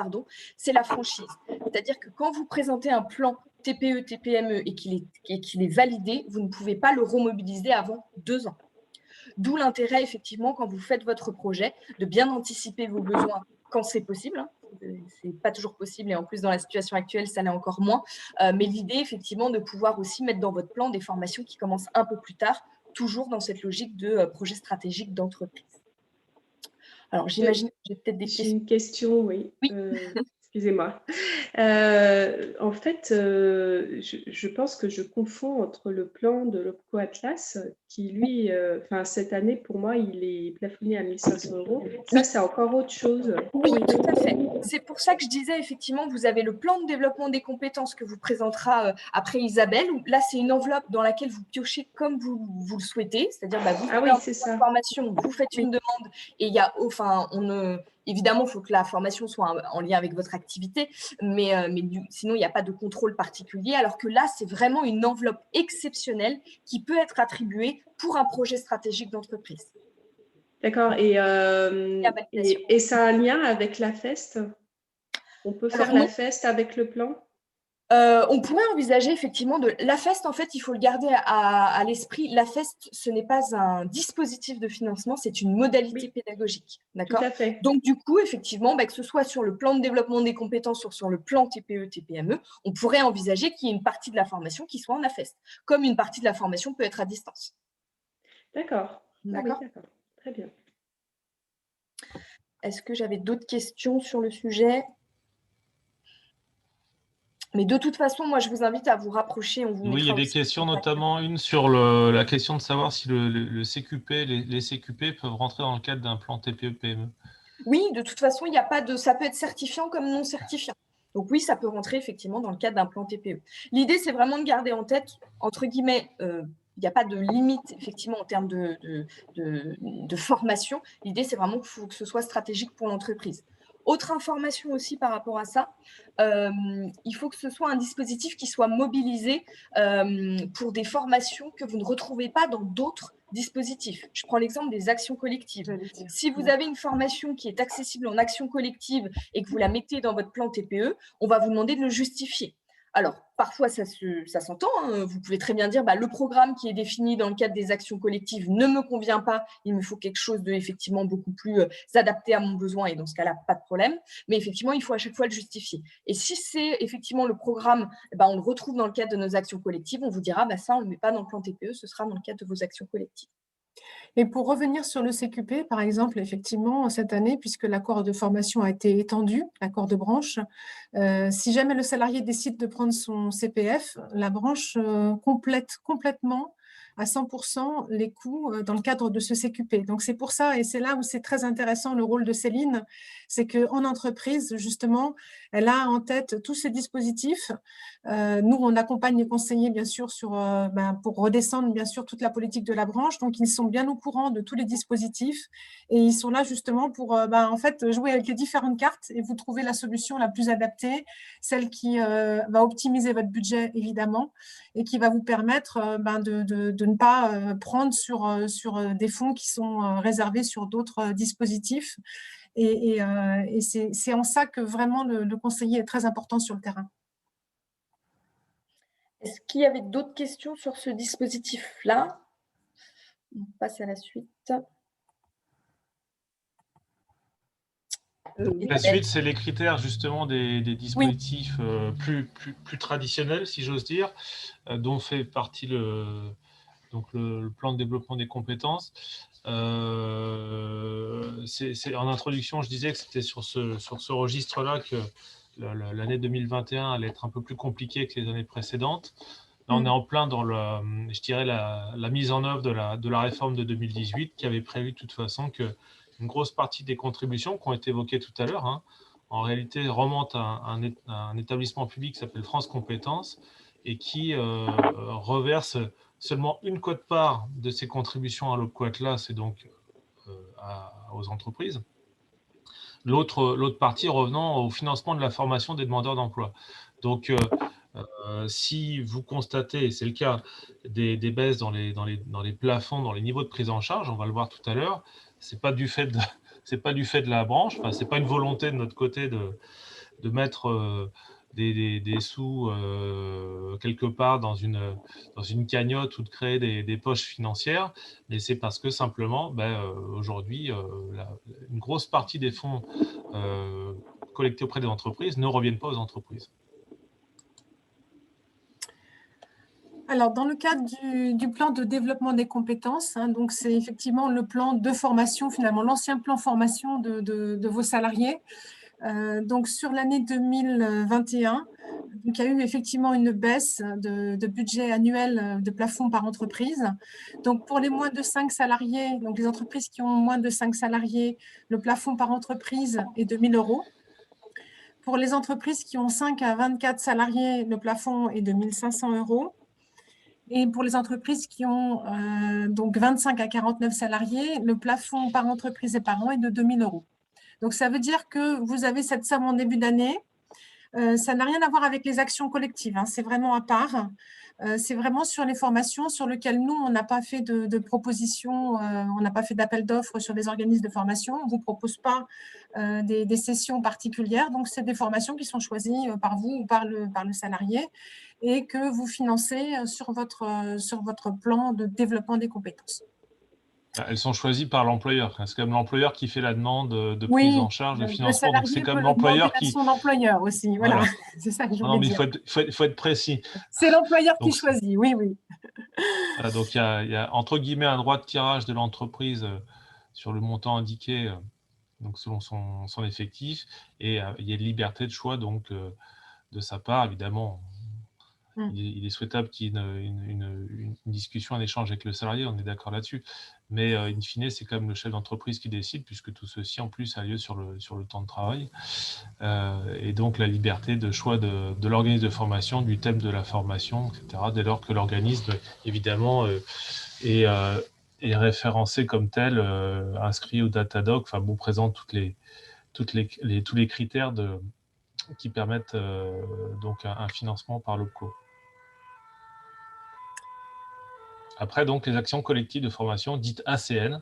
c'est la franchise. C'est-à-dire que quand vous présentez un plan TPE, TPME et qu'il est validé, vous ne pouvez pas le remobiliser avant 2 ans. D'où l'intérêt, effectivement, quand vous faites votre projet, de bien anticiper vos besoins quand c'est possible. Ce n'est pas toujours possible et en plus, dans la situation actuelle, ça l'est encore moins. Mais l'idée, effectivement, de pouvoir aussi mettre dans votre plan des formations qui commencent un peu plus tard, toujours dans cette logique de projet stratégique d'entreprise. Alors, j'imagine que j'ai peut-être des questions. J'ai une question, oui. Oui. Excusez-moi. En fait, je pense que je confonds entre le plan de l'OPCO Atlas, qui lui, cette année, pour moi, il est plafonné à 1 500 €. Ça, c'est encore autre chose. Oui, tout à fait. C'est pour ça que je disais, effectivement, vous avez le plan de développement des compétences que vous présentera après Isabelle. Là, c'est une enveloppe dans laquelle vous piochez comme vous le souhaitez. C'est-à-dire, vous faites une formation, vous faites une demande et il y a, évidemment, il faut que la formation soit en lien avec votre activité, mais sinon, il n'y a pas de contrôle particulier. Alors que là, c'est vraiment une enveloppe exceptionnelle qui peut être attribuée pour un projet stratégique d'entreprise. D'accord. Et ça a un lien avec la FEST? On peut faire la FEST avec le plan? On pourrait envisager effectivement la FEST, en fait, il faut le garder à l'esprit. La FEST, ce n'est pas un dispositif de financement, c'est une modalité pédagogique. D'accord ? Tout à fait. Donc, du coup, effectivement, que ce soit sur le plan de développement des compétences ou sur le plan TPE, TPME, on pourrait envisager qu'il y ait une partie de la formation qui soit en FEST, comme une partie de la formation peut être à distance. D'accord. D'accord. Oui, d'accord. Très bien. Est-ce que j'avais d'autres questions sur le sujet ? Mais de toute façon, moi, je vous invite à vous rapprocher. Oui, il y a des questions, notamment une sur la question de savoir si le CQP, les CQP peuvent rentrer dans le cadre d'un plan TPE-PME. Oui, de toute façon, ça peut être certifiant comme non certifiant. Donc oui, ça peut rentrer effectivement dans le cadre d'un plan TPE. L'idée, c'est vraiment de garder en tête, entre guillemets, il n'y a pas de limite effectivement en termes de formation. L'idée, c'est vraiment qu'il faut que ce soit stratégique pour l'entreprise. Autre information aussi par rapport à ça, il faut que ce soit un dispositif qui soit mobilisé pour des formations que vous ne retrouvez pas dans d'autres dispositifs. Je prends l'exemple des actions collectives. Si vous avez une formation qui est accessible en action collective et que vous la mettez dans votre plan TPE, on va vous demander de le justifier. Alors, parfois, ça s'entend. Vous pouvez très bien dire le programme qui est défini dans le cadre des actions collectives ne me convient pas. Il me faut quelque chose de effectivement beaucoup plus adapté à mon besoin. Et dans ce cas-là, pas de problème. Mais effectivement, il faut à chaque fois le justifier. Et si c'est effectivement le programme, on le retrouve dans le cadre de nos actions collectives, on vous dira ça, on ne le met pas dans le plan TPE, ce sera dans le cadre de vos actions collectives. Et pour revenir sur le CQP, par exemple, effectivement, cette année, puisque l'accord de formation a été étendu, l'accord de branche, si jamais le salarié décide de prendre son CPF, la branche complète complètement à 100% les coûts dans le cadre de ce CQP. Donc, c'est pour ça, et c'est là où c'est très intéressant le rôle de Céline, c'est qu'en entreprise, justement, elle a en tête tous ces dispositifs. Nous, on accompagne les conseillers, bien sûr, pour redescendre, bien sûr, toute la politique de la branche. Donc, ils sont bien au courant de tous les dispositifs et ils sont là, justement, pour, en fait, jouer avec les différentes cartes et vous trouver la solution la plus adaptée, celle qui va optimiser votre budget, évidemment, et qui va vous permettre de de ne pas prendre sur des fonds qui sont réservés sur d'autres dispositifs. Et c'est en ça que vraiment le conseiller est très important sur le terrain. Est-ce qu'il y avait d'autres questions sur ce dispositif-là? On passe à la suite. La suite, c'est les critères justement des dispositifs plus traditionnels, si j'ose dire, dont fait partie le plan de développement des compétences. En introduction, je disais que c'était sur ce registre-là que l'année 2021 allait être un peu plus compliquée que les années précédentes. Là, on est en plein dans je dirais la mise en œuvre de la réforme de 2018 qui avait prévu de toute façon que une grosse partie des contributions qui ont été évoquées tout à l'heure, en réalité, remontent à un établissement public qui s'appelle France Compétences et qui reverse seulement une quote-part de ces contributions à l'OPCO Atlas et donc aux entreprises. L'autre partie revenant au financement de la formation des demandeurs d'emploi. Donc, si vous constatez, et c'est le cas, des baisses dans les plafonds, dans les niveaux de prise en charge, on va le voir tout à l'heure, c'est pas du fait de la branche, enfin, c'est pas une volonté de notre côté de mettre des sous quelque part dans une cagnotte ou de créer des poches financières, mais c'est parce que simplement, aujourd'hui, une grosse partie des fonds collectés auprès des entreprises ne reviennent pas aux entreprises. Alors, dans le cadre du plan de développement des compétences, donc c'est effectivement le plan de formation, finalement, l'ancien plan formation de vos salariés. Donc, sur l'année 2021, donc, il y a eu effectivement une baisse de budget annuel de plafond par entreprise. Donc, pour les moins de 5 salariés, donc les entreprises qui ont moins de 5 salariés, le plafond par entreprise est de 1 000 €. Pour les entreprises qui ont 5 à 24 salariés, le plafond est de 1 500 €. Et pour les entreprises qui ont donc 25 à 49 salariés, le plafond par entreprise et par an est de 2 000 €. Donc, ça veut dire que vous avez cette somme en début d'année. Ça n'a rien à voir avec les actions collectives, c'est vraiment à part. C'est vraiment sur les formations sur lesquelles nous, on n'a pas fait de propositions, on n'a pas fait d'appel d'offres sur des organismes de formation. On ne vous propose pas des sessions particulières. Donc, c'est des formations qui sont choisies par vous ou par le salarié et que vous financez sur votre plan de développement des compétences. Elles sont choisies par l'employeur. C'est quand même l'employeur qui fait la demande de prise en charge, de financement. Donc, c'est quand même l'employeur qui… son employeur aussi, voilà. C'est ça que je voulais dire. Il faut être précis. C'est l'employeur qui choisit, oui. Voilà, donc, il y a entre guillemets un droit de tirage de l'entreprise sur le montant indiqué, donc selon son effectif, et il y a une liberté de choix donc, de sa part, évidemment. Il est souhaitable qu'il y ait une discussion, un échange avec le salarié, on est d'accord là-dessus. Mais in fine, c'est quand même le chef d'entreprise qui décide, puisque tout ceci, en plus, a lieu sur le temps de travail. Et donc, la liberté de choix de l'organisme de formation, du thème de la formation, etc., dès lors que l'organisme, évidemment, est référencé comme tel, inscrit au Datadoc, enfin, bon, présente tous les critères qui permettent donc un financement par l'OPCO. Après, donc, les actions collectives de formation, dites ACN.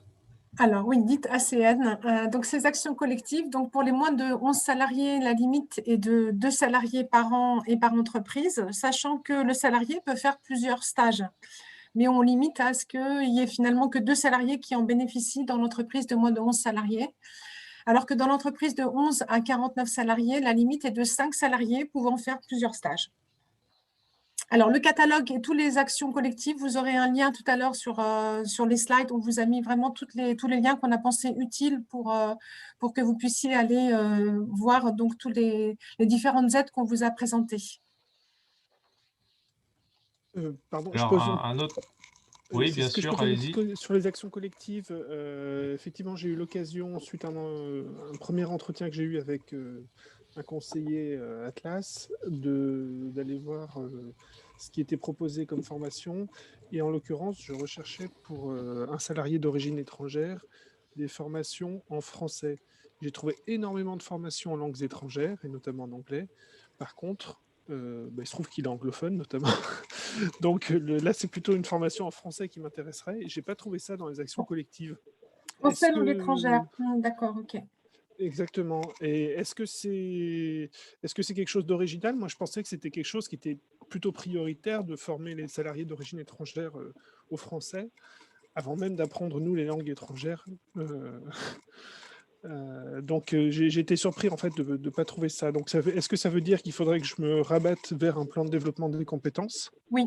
Alors, oui, dites ACN. Donc, ces actions collectives, donc pour les moins de 11 salariés, la limite est de 2 salariés par an et par entreprise, sachant que le salarié peut faire plusieurs stages. Mais on limite à ce qu'il n'y ait finalement que 2 salariés qui en bénéficient dans l'entreprise de moins de 11 salariés. Alors que dans l'entreprise de 11 à 49 salariés, la limite est de 5 salariés pouvant faire plusieurs stages. Alors, le catalogue et toutes les actions collectives, vous aurez un lien tout à l'heure sur les slides. On vous a mis vraiment tous les liens qu'on a pensé utiles pour que vous puissiez aller voir donc toutes les différentes aides qu'on vous a présentées. Pardon, alors, je pose un autre… Oui, bien sûr, allez-y. Sur les actions collectives, effectivement, j'ai eu l'occasion, suite à un premier entretien que j'ai eu avec un conseiller Atlas, d'aller voir ce qui était proposé comme formation. Et en l'occurrence, je recherchais pour un salarié d'origine étrangère des formations en français. J'ai trouvé énormément de formations en langues étrangères, et notamment en anglais. Par contre, il se trouve qu'il est anglophone, notamment. Donc là, c'est plutôt une formation en français qui m'intéresserait. Je n'ai pas trouvé ça dans les actions collectives. Français langue étrangère. D'accord, ok. Exactement. Et est-ce que c'est quelque chose d'original? Moi, je pensais que c'était quelque chose qui était plutôt prioritaire de former les salariés d'origine étrangère au français, avant même d'apprendre, nous, les langues étrangères. Donc, j'ai été surpris, en fait, de ne pas trouver ça. Donc, est-ce que ça veut dire qu'il faudrait que je me rabatte vers un plan de développement des compétences? Oui.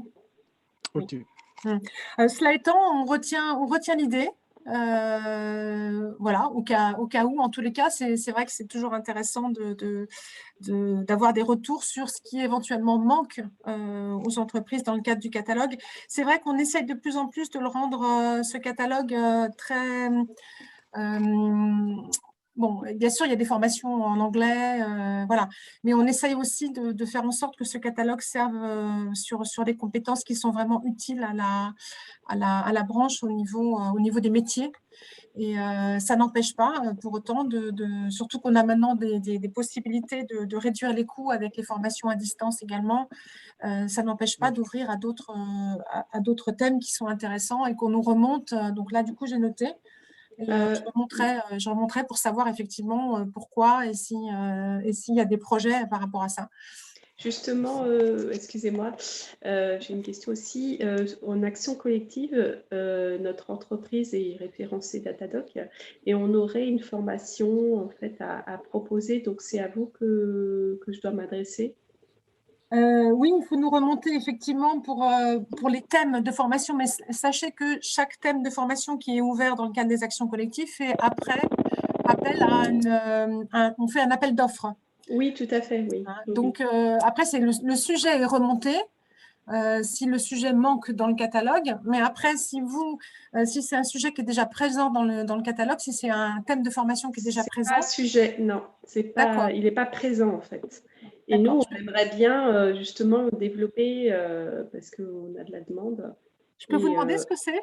Ok. Cela étant, on retient l'idée. Voilà, au cas où, en tous les cas, c'est vrai que c'est toujours intéressant d'avoir des retours sur ce qui éventuellement manque aux entreprises dans le cadre du catalogue. C'est vrai qu'on essaye de plus en plus de le rendre, ce catalogue, très... bon, bien sûr, il y a des formations en anglais, voilà, mais on essaye aussi de faire en sorte que ce catalogue serve sur des compétences qui sont vraiment utiles à la branche au niveau des métiers. Et ça n'empêche pas, pour autant, surtout qu'on a maintenant des possibilités de réduire les coûts avec les formations à distance également, ça n'empêche pas d'ouvrir à d'autres thèmes qui sont intéressants et qu'on nous remonte. Donc là, du coup, j'ai noté. Et je remonterai pour savoir effectivement pourquoi et s'il y a des projets par rapport à ça. Justement, excusez-moi, j'ai une question aussi. En action collective, notre entreprise est référencée Datadoc et on aurait une formation en fait à proposer. Donc, c'est à vous que je dois m'adresser. Oui, il faut nous remonter effectivement pour les thèmes de formation, mais sachez que chaque thème de formation qui est ouvert dans le cadre des actions collectives fait après appel on fait un appel d'offres. Oui, tout à fait, oui. Donc, après, c'est le sujet est remonté. Si le sujet manque dans le catalogue, mais après, si c'est un sujet qui est déjà présent dans le catalogue, si c'est un thème de formation qui est déjà présent. Pas un sujet, non, il n'est pas présent en fait. Et nous, on aimerait bien justement développer parce qu'on a de la demande. Je peux vous demander ce que c'est?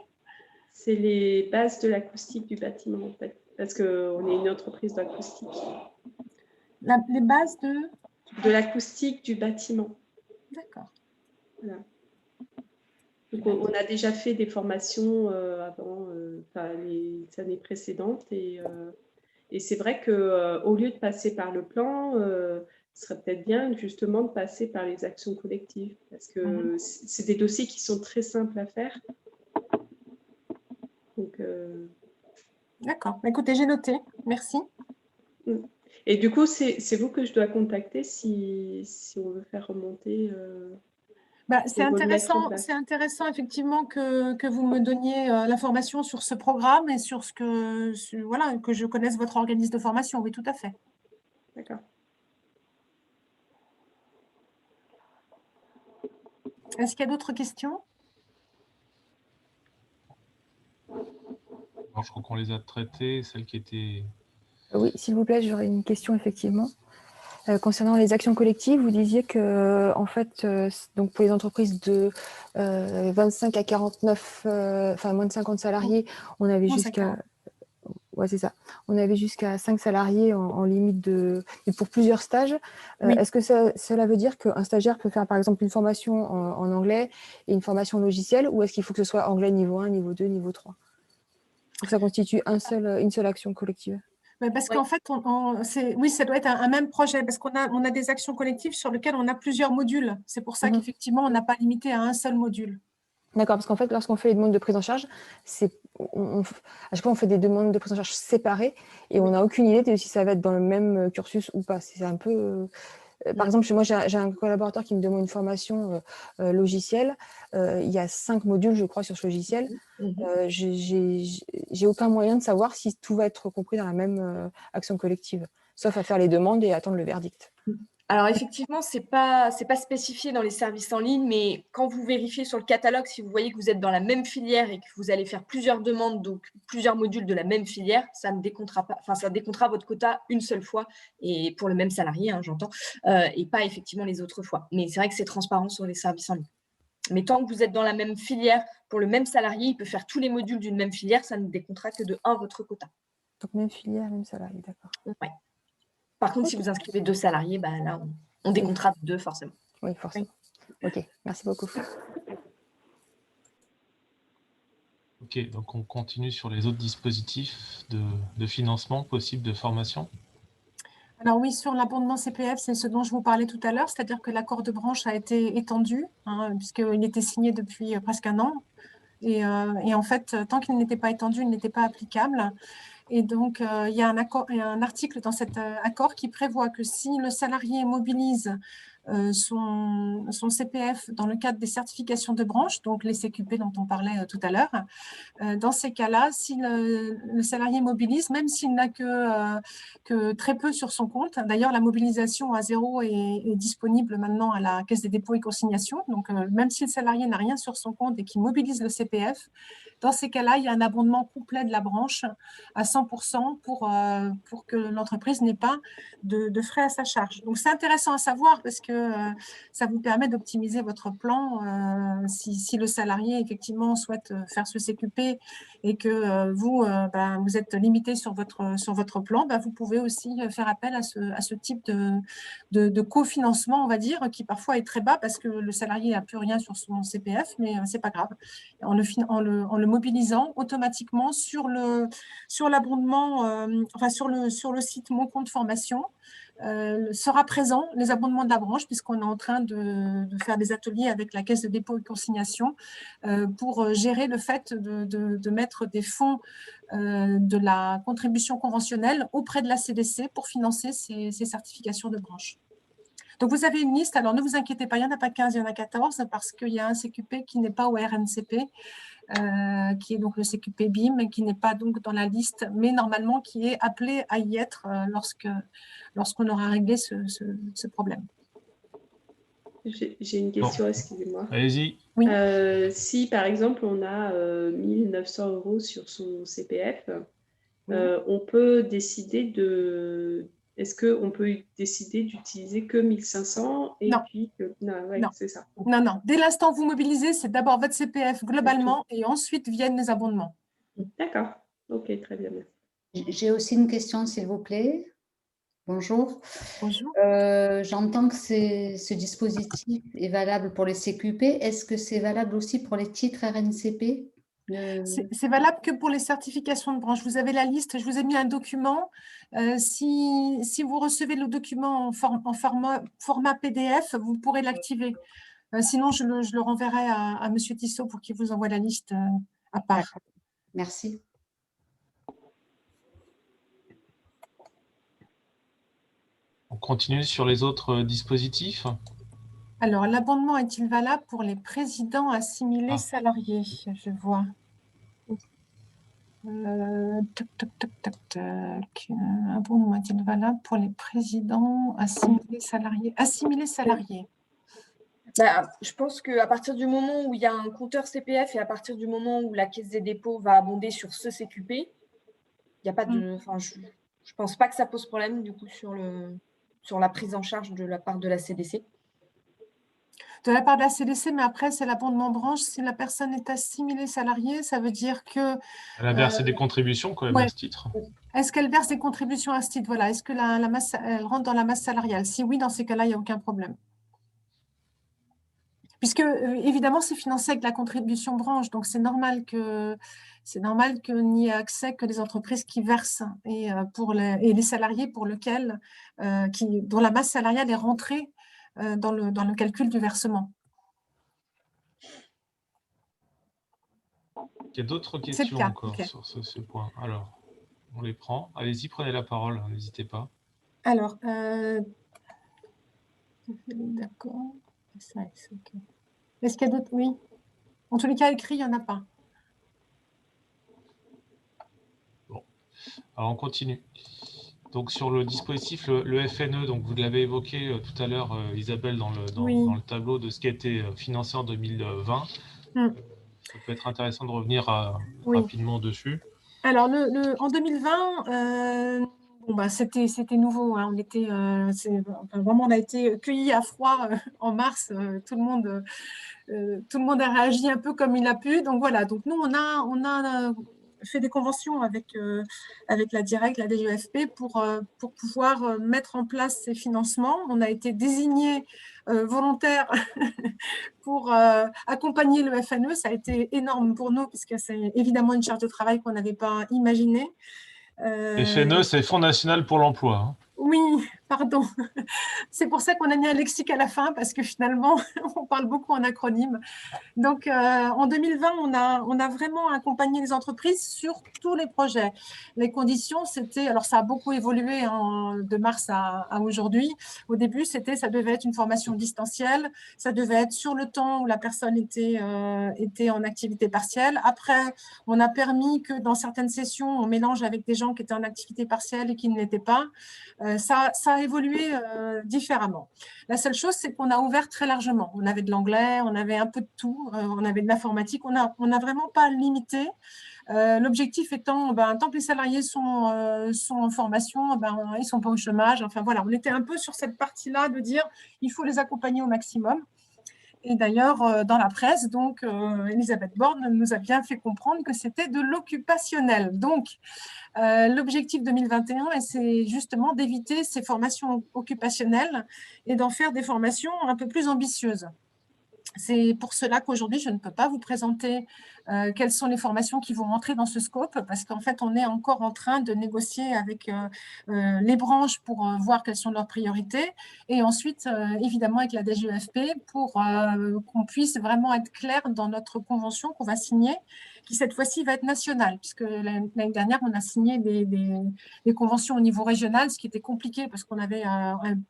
C'est les bases de l'acoustique du bâtiment en fait, parce qu'on est une entreprise d'acoustique. Les bases de l'acoustique du bâtiment. D'accord. Voilà. Donc, on a déjà fait des formations avant, les années précédentes, et c'est vrai qu'au lieu de passer par le plan, ce serait peut-être bien justement de passer par les actions collectives, parce que c'est des dossiers qui sont très simples à faire. Donc, d'accord. Écoutez, j'ai noté. Merci. Et du coup, c'est vous que je dois contacter si on veut faire remonter. C'est intéressant effectivement que vous me donniez l'information sur ce programme et sur que je connaisse votre organisme de formation. Oui, tout à fait. D'accord. Est-ce qu'il y a d'autres questions? Alors, je crois qu'on les a traitées, celles qui étaient... Oui, s'il vous plaît, j'aurais une question effectivement. Concernant les actions collectives, vous disiez que, en fait, donc pour les entreprises de 25 à 49, enfin moins de 50 salariés, on avait jusqu'à, ouais, c'est ça, on avait jusqu'à 5 salariés en limite pour plusieurs stages. Oui. Est-ce que cela veut dire qu'un stagiaire peut faire par exemple une formation en anglais et une formation logicielle, ou est-ce qu'il faut que ce soit anglais niveau 1, niveau 2, niveau 3 pour que ça constitue une seule action collective? Parce qu'en fait, oui, ça doit être un même projet, parce qu'on a des actions collectives sur lesquelles on a plusieurs modules. C'est pour ça qu'effectivement, on n'a pas limité à un seul module. D'accord, parce qu'en fait, lorsqu'on fait les demandes de prise en charge, à chaque fois, on fait des demandes de prise en charge séparées et on n'a aucune idée de si ça va être dans le même cursus ou pas. C'est un peu... Par exemple, moi, j'ai un collaborateur qui me demande une formation logicielle. Il y a 5 modules, je crois, sur ce logiciel. J'ai aucun moyen de savoir si tout va être compris dans la même action collective, sauf à faire les demandes et attendre le verdict. Alors effectivement, c'est pas spécifié dans les services en ligne, mais quand vous vérifiez sur le catalogue, si vous voyez que vous êtes dans la même filière et que vous allez faire plusieurs demandes, donc plusieurs modules de la même filière, ça ne décomptera pas, enfin ça décomptera votre quota une seule fois, et pour le même salarié, j'entends, et pas effectivement les autres fois. Mais c'est vrai que c'est transparent sur les services en ligne. Mais tant que vous êtes dans la même filière, pour le même salarié, il peut faire tous les modules d'une même filière, ça ne décomptera que de 1 votre quota. Donc même filière, même salarié, d'accord. Ouais. Par contre, si vous inscrivez 2 salariés, là, on décomptera de 2 forcément. Oui, forcément. Ok, merci beaucoup. Ok, donc on continue sur les autres dispositifs de financement possible de formation. Alors oui, sur l'abondement CPF, c'est ce dont je vous parlais tout à l'heure, c'est-à-dire que l'accord de branche a été étendu, hein, puisqu'il était signé depuis presque un an. Et en fait, tant qu'il n'était pas étendu, il n'était pas applicable. Et donc, il y a un article dans cet accord qui prévoit que si le salarié mobilise son CPF dans le cadre des certifications de branche, donc les CQP dont on parlait tout à l'heure, dans ces cas-là, si le salarié mobilise, même s'il n'a que très peu sur son compte, d'ailleurs la mobilisation à zéro est disponible maintenant à la Caisse des dépôts et consignations, donc même si le salarié n'a rien sur son compte et qu'il mobilise le CPF, dans ces cas-là, il y a un abondement complet de la branche à 100% pour que l'entreprise n'ait pas de frais à sa charge. Donc, c'est intéressant à savoir parce que ça vous permet d'optimiser votre plan. Si le salarié, effectivement, souhaite faire ce CQP et que vous êtes limité sur votre plan, vous pouvez aussi faire appel à ce type de cofinancement, on va dire, qui parfois est très bas parce que le salarié n'a plus rien sur son CPF, mais ce n'est pas grave. En le mobilisant automatiquement sur l'abondement, sur le site Mon compte formation, sera présent les abondements de la branche, puisqu'on est en train de faire des ateliers avec la Caisse de dépôt et consignation pour gérer le fait de mettre des fonds de la contribution conventionnelle auprès de la CDC pour financer ces certifications de branche. Donc, vous avez une liste. Alors, ne vous inquiétez pas, il n'y en a pas 15, il y en a 14, parce qu'il y a un CQP qui n'est pas au RNCP, qui est donc le CQP BIM, qui n'est pas donc dans la liste, mais normalement qui est appelé à y être lorsqu'on aura réglé ce problème. J'ai une question, excusez-moi. Allez-y. Oui. Si, par exemple, on a 1 900 € sur son CPF, on peut décider de... Est-ce qu'on peut décider d'utiliser que 1 500 et non. puis non, ouais, non. c'est ça. Non. Dès l'instant où vous mobilisez, c'est d'abord votre CPF globalement et ensuite viennent les abondements. D'accord. Ok, très bien. J'ai aussi une question, s'il vous plaît. Bonjour. Bonjour. J'entends que ce dispositif est valable pour les CQP. Est-ce que c'est valable aussi pour les titres RNCP? C'est valable que pour les certifications de branche. Vous avez la liste, je vous ai mis un document. Si vous recevez le document en format PDF, vous pourrez l'activer. Sinon, je le renverrai à M. Tissot pour qu'il vous envoie la liste à part. Merci. On continue sur les autres dispositifs. Alors, l'abondement est-il valable pour les présidents assimilés salariés? Je vois. Abondement est-il valable pour les présidents assimilés salariés? Assimilés salariés. Je pense qu'à partir du moment où il y a un compteur CPF et à partir du moment où la Caisse des dépôts va abonder sur ce CQP, il n'y a pas de... je ne pense pas que ça pose problème du coup sur la prise en charge de la part de la CDC. De la part de la CDC, mais après, c'est l'abondement branche. Si la personne est assimilée salariée, ça veut dire que... Elle a versé des contributions quand même à ce titre. Est-ce qu'elle verse des contributions à ce titre? Voilà. Est-ce que elle rentre dans la masse salariale? Si oui, dans ces cas-là, il n'y a aucun problème. Puisque, évidemment, c'est financé avec la contribution branche. Donc, c'est normal qu'il n'y ait accès que les entreprises qui versent et les salariés pour lesquels, dont la masse salariale est rentrée dans le calcul du versement. Il y a d'autres questions encore sur ce point. Alors, on les prend. Allez-y, prenez la parole, n'hésitez pas. Alors, d'accord. Est-ce qu'il y a d'autres? Oui. En tous les cas, écrit, il n'y en a pas. Bon. Alors, on continue. Donc, sur le dispositif, le FNE, donc vous l'avez évoqué tout à l'heure, Isabelle, dans le tableau de ce qui a été financé en 2020. Ça peut être intéressant de revenir rapidement dessus. Alors, en 2020, c'était nouveau. Hein. On a été cueillis à froid en mars. Tout le monde a réagi un peu comme il a pu. Donc, voilà. Donc, nous, on a fait des conventions avec la Direct, la DGEFP, pour pouvoir mettre en place ces financements. On a été désignés volontaires pour accompagner le FNE. Ça a été énorme pour nous, puisque c'est évidemment une charge de travail qu'on n'avait pas imaginée. FNE, c'est Fonds national pour l'emploi. Hein. Oui, pardon. C'est pour ça qu'on a mis un lexique à la fin, parce que finalement, on parle beaucoup en acronyme. Donc, en 2020, on a vraiment accompagné les entreprises sur tous les projets. Les conditions, c'était, alors ça a beaucoup évolué de mars à aujourd'hui. Au début, ça devait être une formation distancielle, ça devait être sur le temps où la personne était en activité partielle. Après, on a permis que dans certaines sessions, on mélange avec des gens qui étaient en activité partielle et qui ne l'étaient pas. Ça a évolué différemment. La seule chose, c'est qu'on a ouvert très largement. On avait de l'anglais, on avait un peu de tout, on avait de l'informatique. On n'a vraiment pas limité. L'objectif étant, tant que les salariés sont en formation, ils ne sont pas au chômage. Enfin voilà, on était un peu sur cette partie-là de dire il faut les accompagner au maximum. Et d'ailleurs, dans la presse, donc, Elisabeth Borne nous a bien fait comprendre que c'était de l'occupationnel. Donc, l'objectif 2021, c'est justement d'éviter ces formations occupationnelles et d'en faire des formations un peu plus ambitieuses. C'est pour cela qu'aujourd'hui, je ne peux pas vous présenter quelles sont les formations qui vont rentrer dans ce scope, parce qu'en fait, on est encore en train de négocier avec les branches pour voir quelles sont leurs priorités, et ensuite, évidemment, avec la DGEFP pour qu'on puisse vraiment être clair dans notre convention qu'on va signer, qui cette fois-ci va être nationale, puisque l'année dernière, on a signé des conventions au niveau régional, ce qui était compliqué parce qu'on avait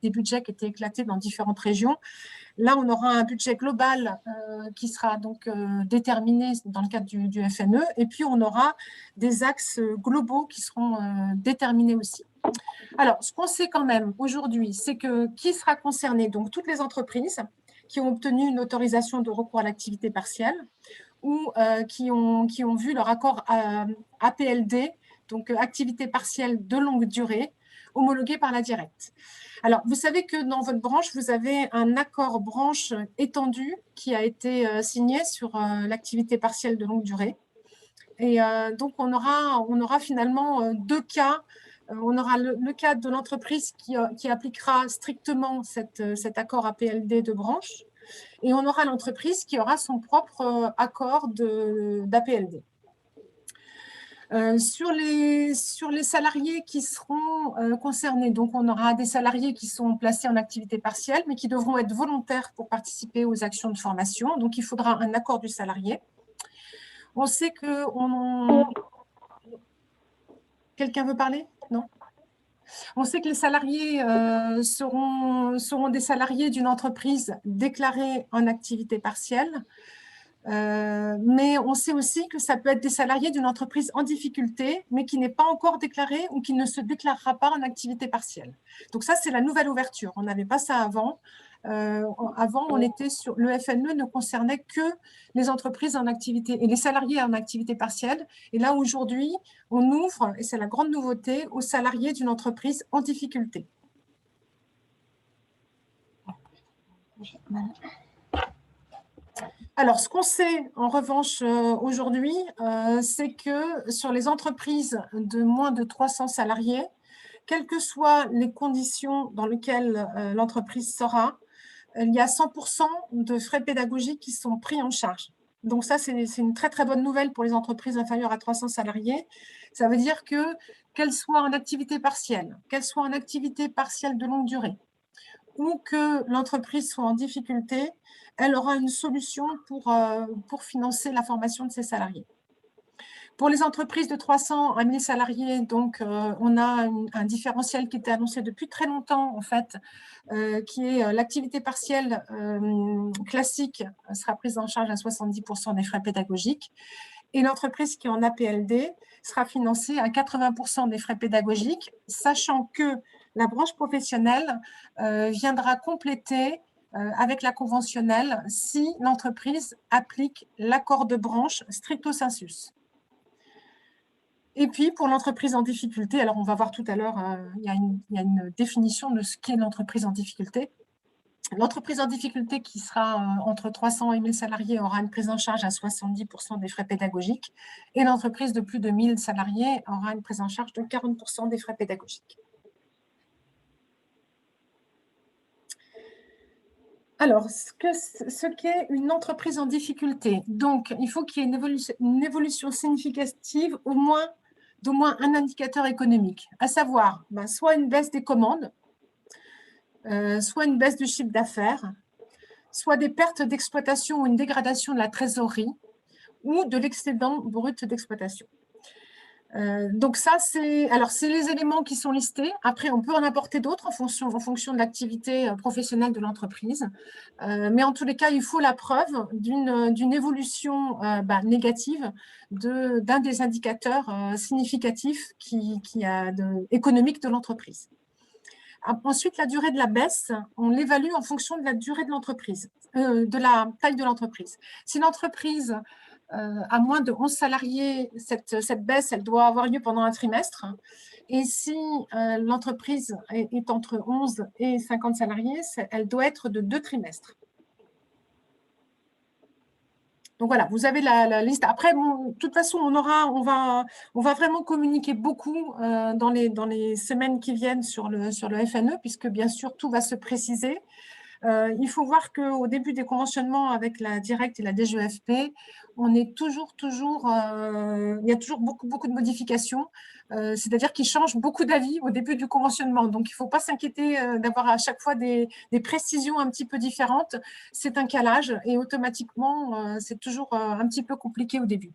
des budgets qui étaient éclatés dans différentes régions. Là, on aura un budget global qui sera donc déterminé dans le cadre du FNE, et puis on aura des axes globaux qui seront déterminés aussi. Alors, ce qu'on sait quand même aujourd'hui, c'est que qui sera concerné? Donc, toutes les entreprises qui ont obtenu une autorisation de recours à l'activité partielle ou qui ont vu leur accord APLD, donc activité partielle de longue durée, homologué par la Direct. Alors, vous savez que dans votre branche, vous avez un accord branche étendu qui a été signé sur l'activité partielle de longue durée. Et donc, on aura finalement deux cas. On aura le cas de l'entreprise qui appliquera strictement cet accord APLD de branche, et on aura l'entreprise qui aura son propre accord d'APLD. Sur les salariés qui seront concernés, donc on aura des salariés qui sont placés en activité partielle, mais qui devront être volontaires pour participer aux actions de formation. Donc, il faudra un accord du salarié. On sait que... Quelqu'un veut parler? Non? On sait que les salariés seront des salariés d'une entreprise déclarée en activité partielle. Mais on sait aussi que ça peut être des salariés d'une entreprise en difficulté, mais qui n'est pas encore déclarée ou qui ne se déclarera pas en activité partielle. Donc ça, c'est la nouvelle ouverture. On n'avait pas ça avant. Avant, on était sur le FNE ne concernait que les entreprises en activité et les salariés en activité partielle. Et là, aujourd'hui, on ouvre, et c'est la grande nouveauté, aux salariés d'une entreprise en difficulté. Alors, ce qu'on sait en revanche aujourd'hui, c'est que sur les entreprises de moins de 300 salariés, quelles que soient les conditions dans lesquelles l'entreprise sera, il y a 100% de frais pédagogiques qui sont pris en charge. Donc ça, c'est une très, très bonne nouvelle pour les entreprises inférieures à 300 salariés. Ça veut dire que, qu'elles soient en activité partielle, qu'elles soient en activité partielle de longue durée, ou que l'entreprise soit en difficulté, elle aura une solution pour financer la formation de ses salariés. Pour les entreprises de 300 à 1000 salariés, donc, on a un différentiel qui était annoncé depuis très longtemps, en fait, qui est l'activité partielle classique sera prise en charge à 70% des frais pédagogiques, et l'entreprise qui est en APLD sera financée à 80% des frais pédagogiques, sachant que la branche professionnelle viendra compléter avec la conventionnelle si l'entreprise applique l'accord de branche stricto sensus. Et puis, pour l'entreprise en difficulté, alors on va voir tout à l'heure, il y a une définition de ce qu'est l'entreprise en difficulté. L'entreprise en difficulté qui sera entre 300 et 1000 salariés aura une prise en charge à 70% des frais pédagogiques et l'entreprise de plus de 1000 salariés aura une prise en charge de 40% des frais pédagogiques. Alors, ce qu'est une entreprise en difficulté. Donc, il faut qu'il y ait une évolution significative d'au moins un indicateur économique, à savoir soit une baisse des commandes, soit une baisse du chiffre d'affaires, soit des pertes d'exploitation ou une dégradation de la trésorerie ou de l'excédent brut d'exploitation. Donc ça, c'est les éléments qui sont listés. Après, on peut en apporter d'autres en fonction de l'activité professionnelle de l'entreprise. Mais en tous les cas, il faut la preuve d'une évolution négative d'un des indicateurs significatifs économiques de l'entreprise. Ensuite, la durée de la baisse, on l'évalue en fonction de la durée de l'entreprise, de la taille de l'entreprise. Si l'entreprise a moins de 11 salariés, cette baisse, elle doit avoir lieu pendant un trimestre. Et si l'entreprise est entre 11 et 50 salariés, elle doit être de 2 trimestres. Donc voilà, vous avez la liste. Après, de toute façon, on va vraiment communiquer beaucoup dans les semaines qui viennent sur le FNE, puisque bien sûr, tout va se préciser. Il faut voir qu'au début des conventionnements avec la Directe et la DGEFP, on est il y a toujours beaucoup de modifications, c'est-à-dire qu'ils changent beaucoup d'avis au début du conventionnement. Donc, il ne faut pas s'inquiéter d'avoir à chaque fois des précisions un petit peu différentes. C'est un calage et automatiquement, c'est toujours un petit peu compliqué au début.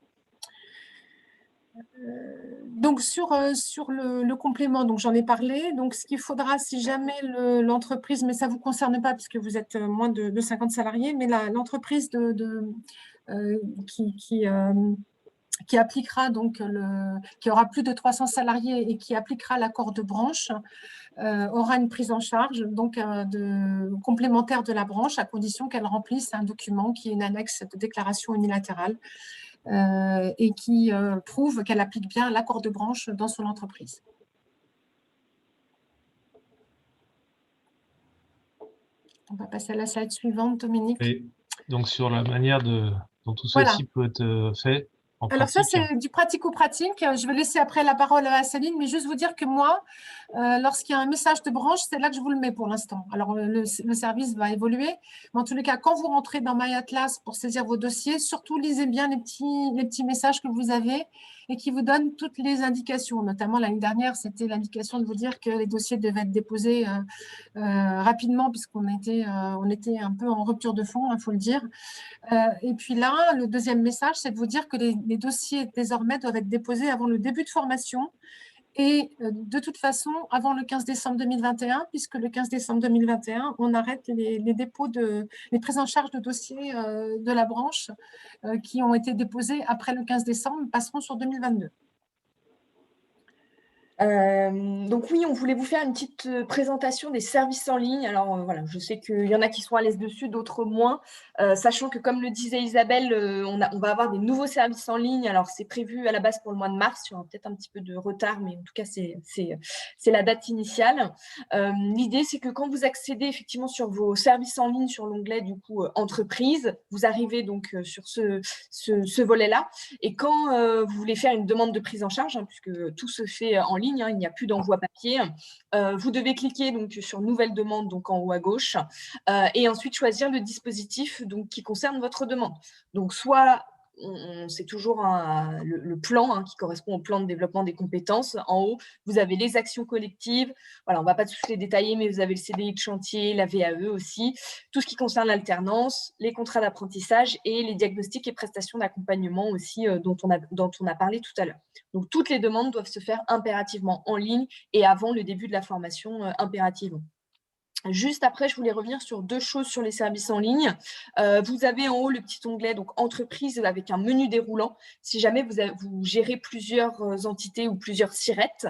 Donc, sur le complément, donc j'en ai parlé. Donc, ce qu'il faudra, si jamais l'entreprise, mais ça ne vous concerne pas puisque vous êtes moins de 50 salariés, mais l'entreprise qui appliquera, donc qui aura plus de 300 salariés et qui appliquera l'accord de branche, aura une prise en charge donc, complémentaire de la branche à condition qu'elle remplisse un document qui est une annexe de déclaration unilatérale. Et qui prouve qu'elle applique bien l'accord de branche dans son entreprise. On va passer à la slide suivante, Dominique. Et donc, sur la manière dont tout ceci peut être fait en pratique. Alors ça, c'est du pratico-pratique. Je vais laisser après la parole à Céline, mais juste vous dire que moi, lorsqu'il y a un message de branche, c'est là que je vous le mets pour l'instant. Alors, le service va évoluer, mais en tous les cas, quand vous rentrez dans My Atlas pour saisir vos dossiers, surtout lisez bien les petits messages que vous avez et qui vous donnent toutes les indications. Notamment, l'année dernière, c'était l'indication de vous dire que les dossiers devaient être déposés rapidement puisqu'on était un peu en rupture de fonds, il faut le dire. Et puis là, le deuxième message, c'est de vous dire que les dossiers, désormais, doivent être déposés avant le début de formation et de toute façon, avant le 15 décembre 2021, puisque le 15 décembre 2021, on arrête les dépôts les prises en charge de dossiers de la branche qui ont été déposés après le 15 décembre, passeront sur 2022. Donc oui, on voulait vous faire une petite présentation des services en ligne. Alors voilà, je sais qu'il y en a qui sont à l'aise dessus, d'autres moins, sachant que comme le disait Isabelle, on va avoir des nouveaux services en ligne. Alors c'est prévu à la base pour le mois de mars, il y aura peut-être un petit peu de retard, mais en tout cas c'est la date initiale. L'idée, c'est que quand vous accédez effectivement sur vos services en ligne, sur l'onglet du coup entreprise, vous arrivez donc sur ce volet-là, et quand vous voulez faire une demande de prise en charge, puisque tout se fait en ligne, il n'y a plus d'envoi papier. Vous devez cliquer donc, sur Nouvelle demande donc, en haut à gauche et ensuite choisir le dispositif donc, qui concerne votre demande. Donc, soit c'est toujours le plan qui correspond au plan de développement des compétences. En haut, vous avez les actions collectives. Voilà, on ne va pas tous les détailler, mais vous avez le CDI de chantier, la VAE aussi, tout ce qui concerne l'alternance, les contrats d'apprentissage et les diagnostics et prestations d'accompagnement aussi dont on a parlé tout à l'heure. Donc, toutes les demandes doivent se faire impérativement en ligne et avant le début de la formation impérativement. Juste après, je voulais revenir sur deux choses sur les services en ligne. Vous avez en haut le petit onglet donc entreprise avec un menu déroulant. Si jamais vous gérez plusieurs entités ou plusieurs SIRET,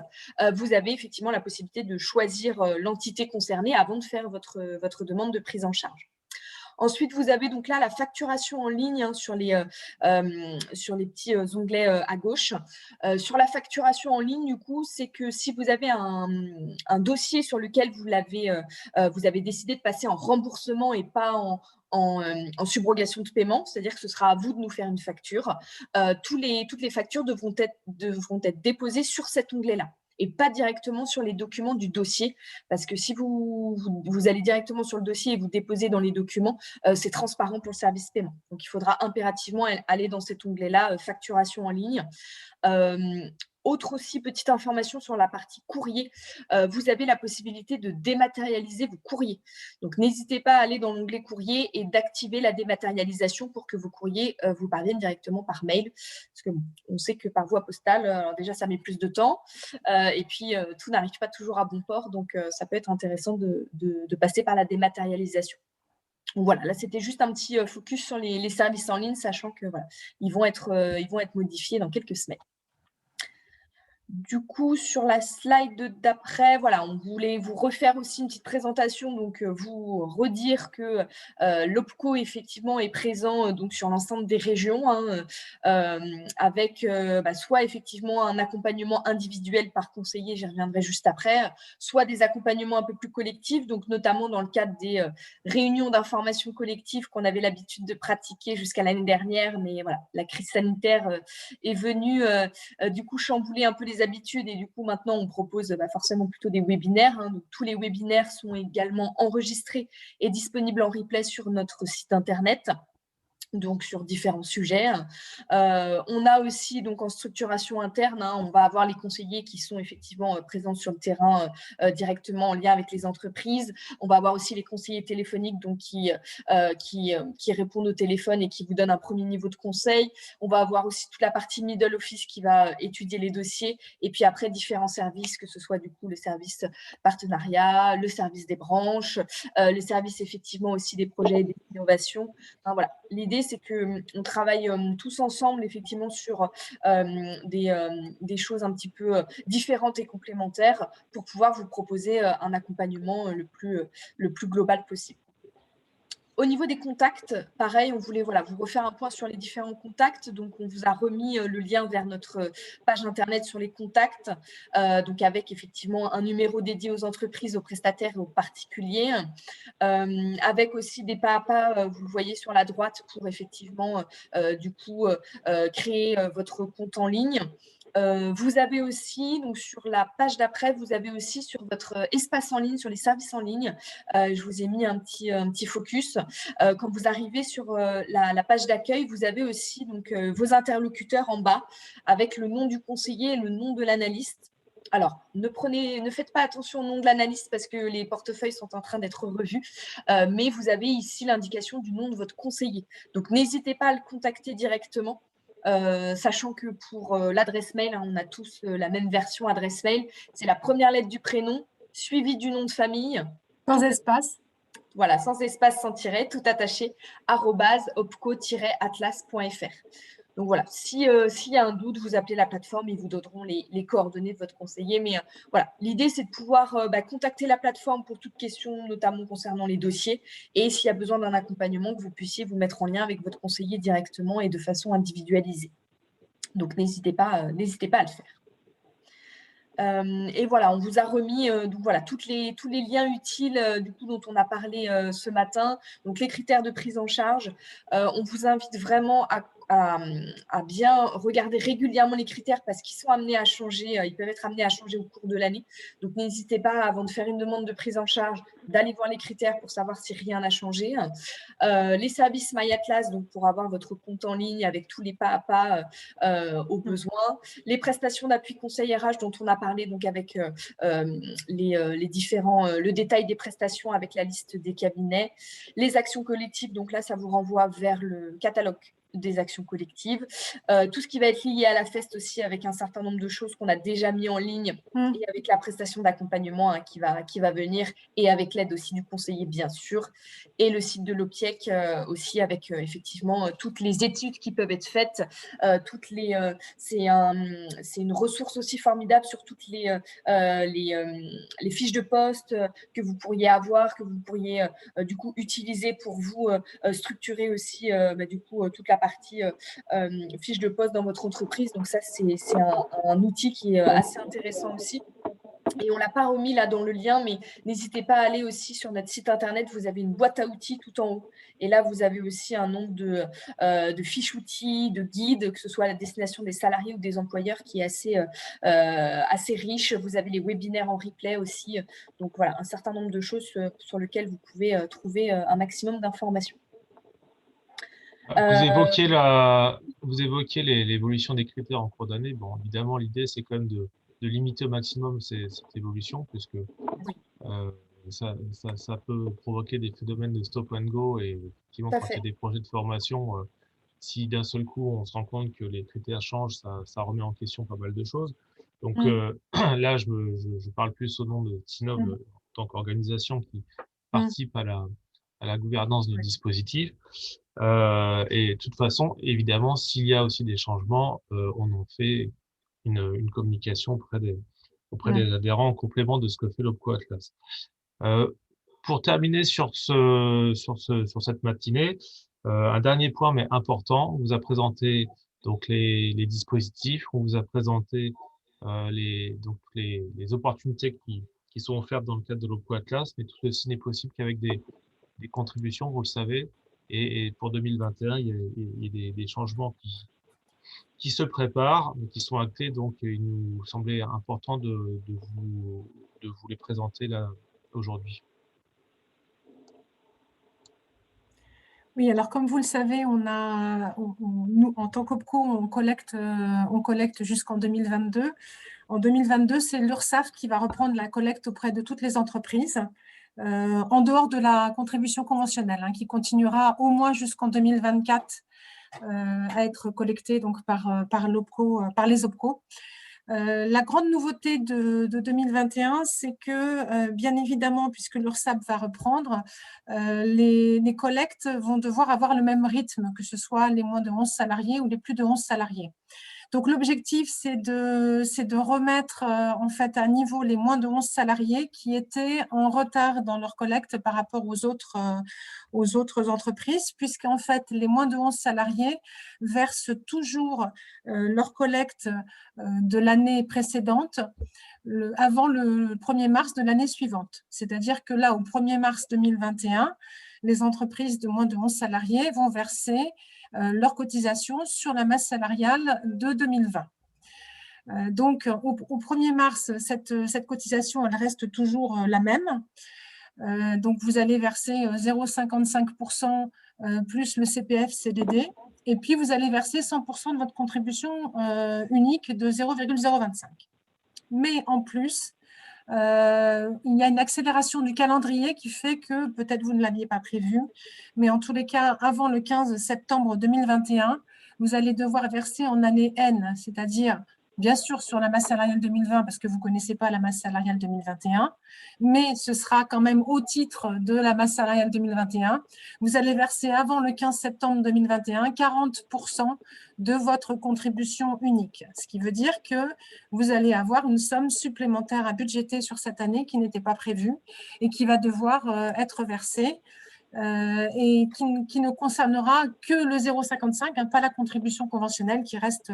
vous avez effectivement la possibilité de choisir l'entité concernée avant de faire votre demande de prise en charge. Ensuite, vous avez donc là la facturation en ligne hein, sur les petits onglets à gauche. Sur la facturation en ligne, du coup, c'est que si vous avez un dossier sur lequel vous avez décidé de passer en remboursement et pas en subrogation de paiement, c'est-à-dire que ce sera à vous de nous faire une facture, toutes les factures devront être déposées sur cet onglet-là et pas directement sur les documents du dossier, parce que si vous allez directement sur le dossier et vous déposez dans les documents, c'est transparent pour le service paiement. Donc, il faudra impérativement aller dans cet onglet-là, facturation en ligne. Autre aussi petite information sur la partie courrier, vous avez la possibilité de dématérialiser vos courriers. Donc, n'hésitez pas à aller dans l'onglet courrier et d'activer la dématérialisation pour que vos courriers vous parviennent directement par mail. Parce qu'on sait que par voie postale, alors déjà, ça met plus de temps et puis tout n'arrive pas toujours à bon port. Donc, ça peut être intéressant de passer par la dématérialisation. Donc, voilà, là, c'était juste un petit focus sur les services en ligne, sachant que voilà, ils vont être modifiés dans quelques semaines. Du coup, sur la slide d'après, voilà, on voulait vous refaire aussi une petite présentation, donc vous redire que l'OPCO effectivement est présent donc sur l'ensemble des régions, hein, avec soit effectivement un accompagnement individuel par conseiller, j'y reviendrai juste après, soit des accompagnements un peu plus collectifs, donc notamment dans le cadre des réunions d'information collective qu'on avait l'habitude de pratiquer jusqu'à l'année dernière, mais voilà, la crise sanitaire est venue du coup chambouler un peu les habitudes et du coup maintenant on propose forcément plutôt des webinaires. Hein. Donc, tous les webinaires sont également enregistrés et disponibles en replay sur notre site internet. Donc sur différents sujets. On a aussi donc en structuration interne, hein, on va avoir les conseillers qui sont effectivement présents sur le terrain directement en lien avec les entreprises. On va avoir aussi les conseillers téléphoniques donc qui répondent au téléphone et qui vous donnent un premier niveau de conseil. On va avoir aussi toute la partie middle office qui va étudier les dossiers et puis après différents services, que ce soit du coup le service partenariat, le service des branches, les services effectivement aussi des projets et des innovations. Enfin, voilà. L'idée, c'est qu'on travaille tous ensemble, effectivement, sur des choses un petit peu différentes et complémentaires pour pouvoir vous proposer un accompagnement le plus global possible. Au niveau des contacts, pareil, on voulait vous refaire un point sur les différents contacts. Donc, on vous a remis le lien vers notre page Internet sur les contacts, donc avec effectivement un numéro dédié aux entreprises, aux prestataires et aux particuliers, avec aussi des pas à pas, vous le voyez sur la droite, pour effectivement, du coup, créer votre compte en ligne. Vous avez aussi, donc sur la page d'après, vous avez aussi sur votre espace en ligne, sur les services en ligne, je vous ai mis un petit focus. Quand vous arrivez sur la page d'accueil, vous avez aussi donc, vos interlocuteurs en bas avec le nom du conseiller et le nom de l'analyste. Alors, ne faites pas attention au nom de l'analyste parce que les portefeuilles sont en train d'être revus, mais vous avez ici l'indication du nom de votre conseiller. Donc, n'hésitez pas à le contacter directement. Sachant que pour l'adresse mail, hein, on a tous la même version adresse mail. C'est la première lettre du prénom, suivie du nom de famille. Sans espace. Voilà, sans espace, sans tiret, tout attaché, @opco-atlas.fr. Donc voilà, s'il y a un doute, vous appelez la plateforme, ils vous donneront les coordonnées de votre conseiller. Mais voilà, l'idée, c'est de pouvoir contacter la plateforme pour toute question, notamment concernant les dossiers. Et s'il y a besoin d'un accompagnement, que vous puissiez vous mettre en lien avec votre conseiller directement et de façon individualisée. Donc, n'hésitez pas à le faire. Et voilà, on vous a remis donc voilà, tous les liens utiles du coup, dont on a parlé ce matin. Donc, les critères de prise en charge. On vous invite vraiment à bien regarder régulièrement les critères parce qu'ils sont amenés à changer, ils peuvent être amenés à changer au cours de l'année. Donc, n'hésitez pas, avant de faire une demande de prise en charge, d'aller voir les critères pour savoir si rien n'a changé. Les services MyAtlas, donc pour avoir votre compte en ligne avec tous les pas à pas aux besoins. Les prestations d'appui conseil RH dont on a parlé, donc avec les différents, le détail des prestations avec la liste des cabinets. Les actions collectives, donc là, ça vous renvoie vers le catalogue des actions collectives, tout ce qui va être lié à la FEST aussi, avec un certain nombre de choses qu'on a déjà mis en ligne, et avec la prestation d'accompagnement qui va venir, et avec l'aide aussi du conseiller, bien sûr, et le site de l'OPIEC aussi, avec effectivement toutes les études qui peuvent être faites, c'est une ressource aussi formidable sur toutes les fiches de poste que vous pourriez avoir, que vous pourriez du coup utiliser pour vous structurer aussi du coup toute la partie fiche de poste dans votre entreprise. Donc ça, c'est un outil qui est assez intéressant aussi. Et on ne l'a pas remis là dans le lien, mais n'hésitez pas à aller aussi sur notre site internet. Vous avez une boîte à outils tout en haut. Et là, vous avez aussi un nombre de fiches outils, de guides, que ce soit à la destination des salariés ou des employeurs, qui est assez riche. Vous avez les webinaires en replay aussi. Donc voilà, un certain nombre de choses sur lesquelles vous pouvez trouver un maximum d'informations. Vous évoquiez l'évolution des critères en cours d'année. Bon, évidemment, l'idée, c'est quand même de limiter au maximum cette évolution, puisque ça peut provoquer des phénomènes de stop and go. Et effectivement, quand il y a des projets de formation, si d'un seul coup, on se rend compte que les critères changent, ça remet en question pas mal de choses. Donc là, je parle plus au nom de TINOB en tant qu'organisation qui participe à la gouvernance du dispositif. Et de toute façon, évidemment, s'il y a aussi des changements, on en fait une communication auprès des adhérents en complément de ce que fait l'OPCO Atlas. Pour terminer sur cette matinée, un dernier point mais important, on vous a présenté donc les dispositifs, on vous a présenté les opportunités qui sont offertes dans le cadre de l'OPCO Atlas, mais tout ceci n'est possible qu'avec des contributions, vous le savez. Et pour 2021, il y a des changements qui se préparent, qui sont actés. Donc, il nous semblait important de vous les présenter là aujourd'hui. Oui, alors comme vous le savez, nous, en tant qu'OPCO, on collecte jusqu'en 2022. En 2022, c'est l'URSSAF qui va reprendre la collecte auprès de toutes les entreprises, en dehors de la contribution conventionnelle, qui continuera au moins jusqu'en 2024 à être collectée donc, par les OPCO. La grande nouveauté de 2021, c'est que, bien évidemment, puisque l'URSSAF va reprendre, les collectes vont devoir avoir le même rythme, que ce soit les moins de 11 salariés ou les plus de 11 salariés. Donc, l'objectif, c'est de remettre en fait à niveau les moins de 11 salariés qui étaient en retard dans leur collecte par rapport aux autres entreprises, puisqu'en fait, les moins de 11 salariés versent toujours leur collecte de l'année précédente avant le 1er mars de l'année suivante. C'est-à-dire que là, au 1er mars 2021, les entreprises de moins de 11 salariés vont verser leur cotisation sur la masse salariale de 2020. Donc, au 1er mars, cette cotisation, elle reste toujours la même. Donc, vous allez verser 0,55% plus le CPF-CDD, et puis vous allez verser 100% de votre contribution unique de 0,025. Mais en plus, il y a une accélération du calendrier qui fait que, peut-être vous ne l'aviez pas prévu, mais en tous les cas, avant le 15 septembre 2021, vous allez devoir verser en année N, c'est-à-dire bien sûr sur la masse salariale 2020, parce que vous ne connaissez pas la masse salariale 2021, mais ce sera quand même au titre de la masse salariale 2021. Vous allez verser avant le 15 septembre 2021 40% de votre contribution unique, ce qui veut dire que vous allez avoir une somme supplémentaire à budgéter sur cette année qui n'était pas prévue et qui va devoir être versée. Et qui ne concernera que le 0,55, pas la contribution conventionnelle qui reste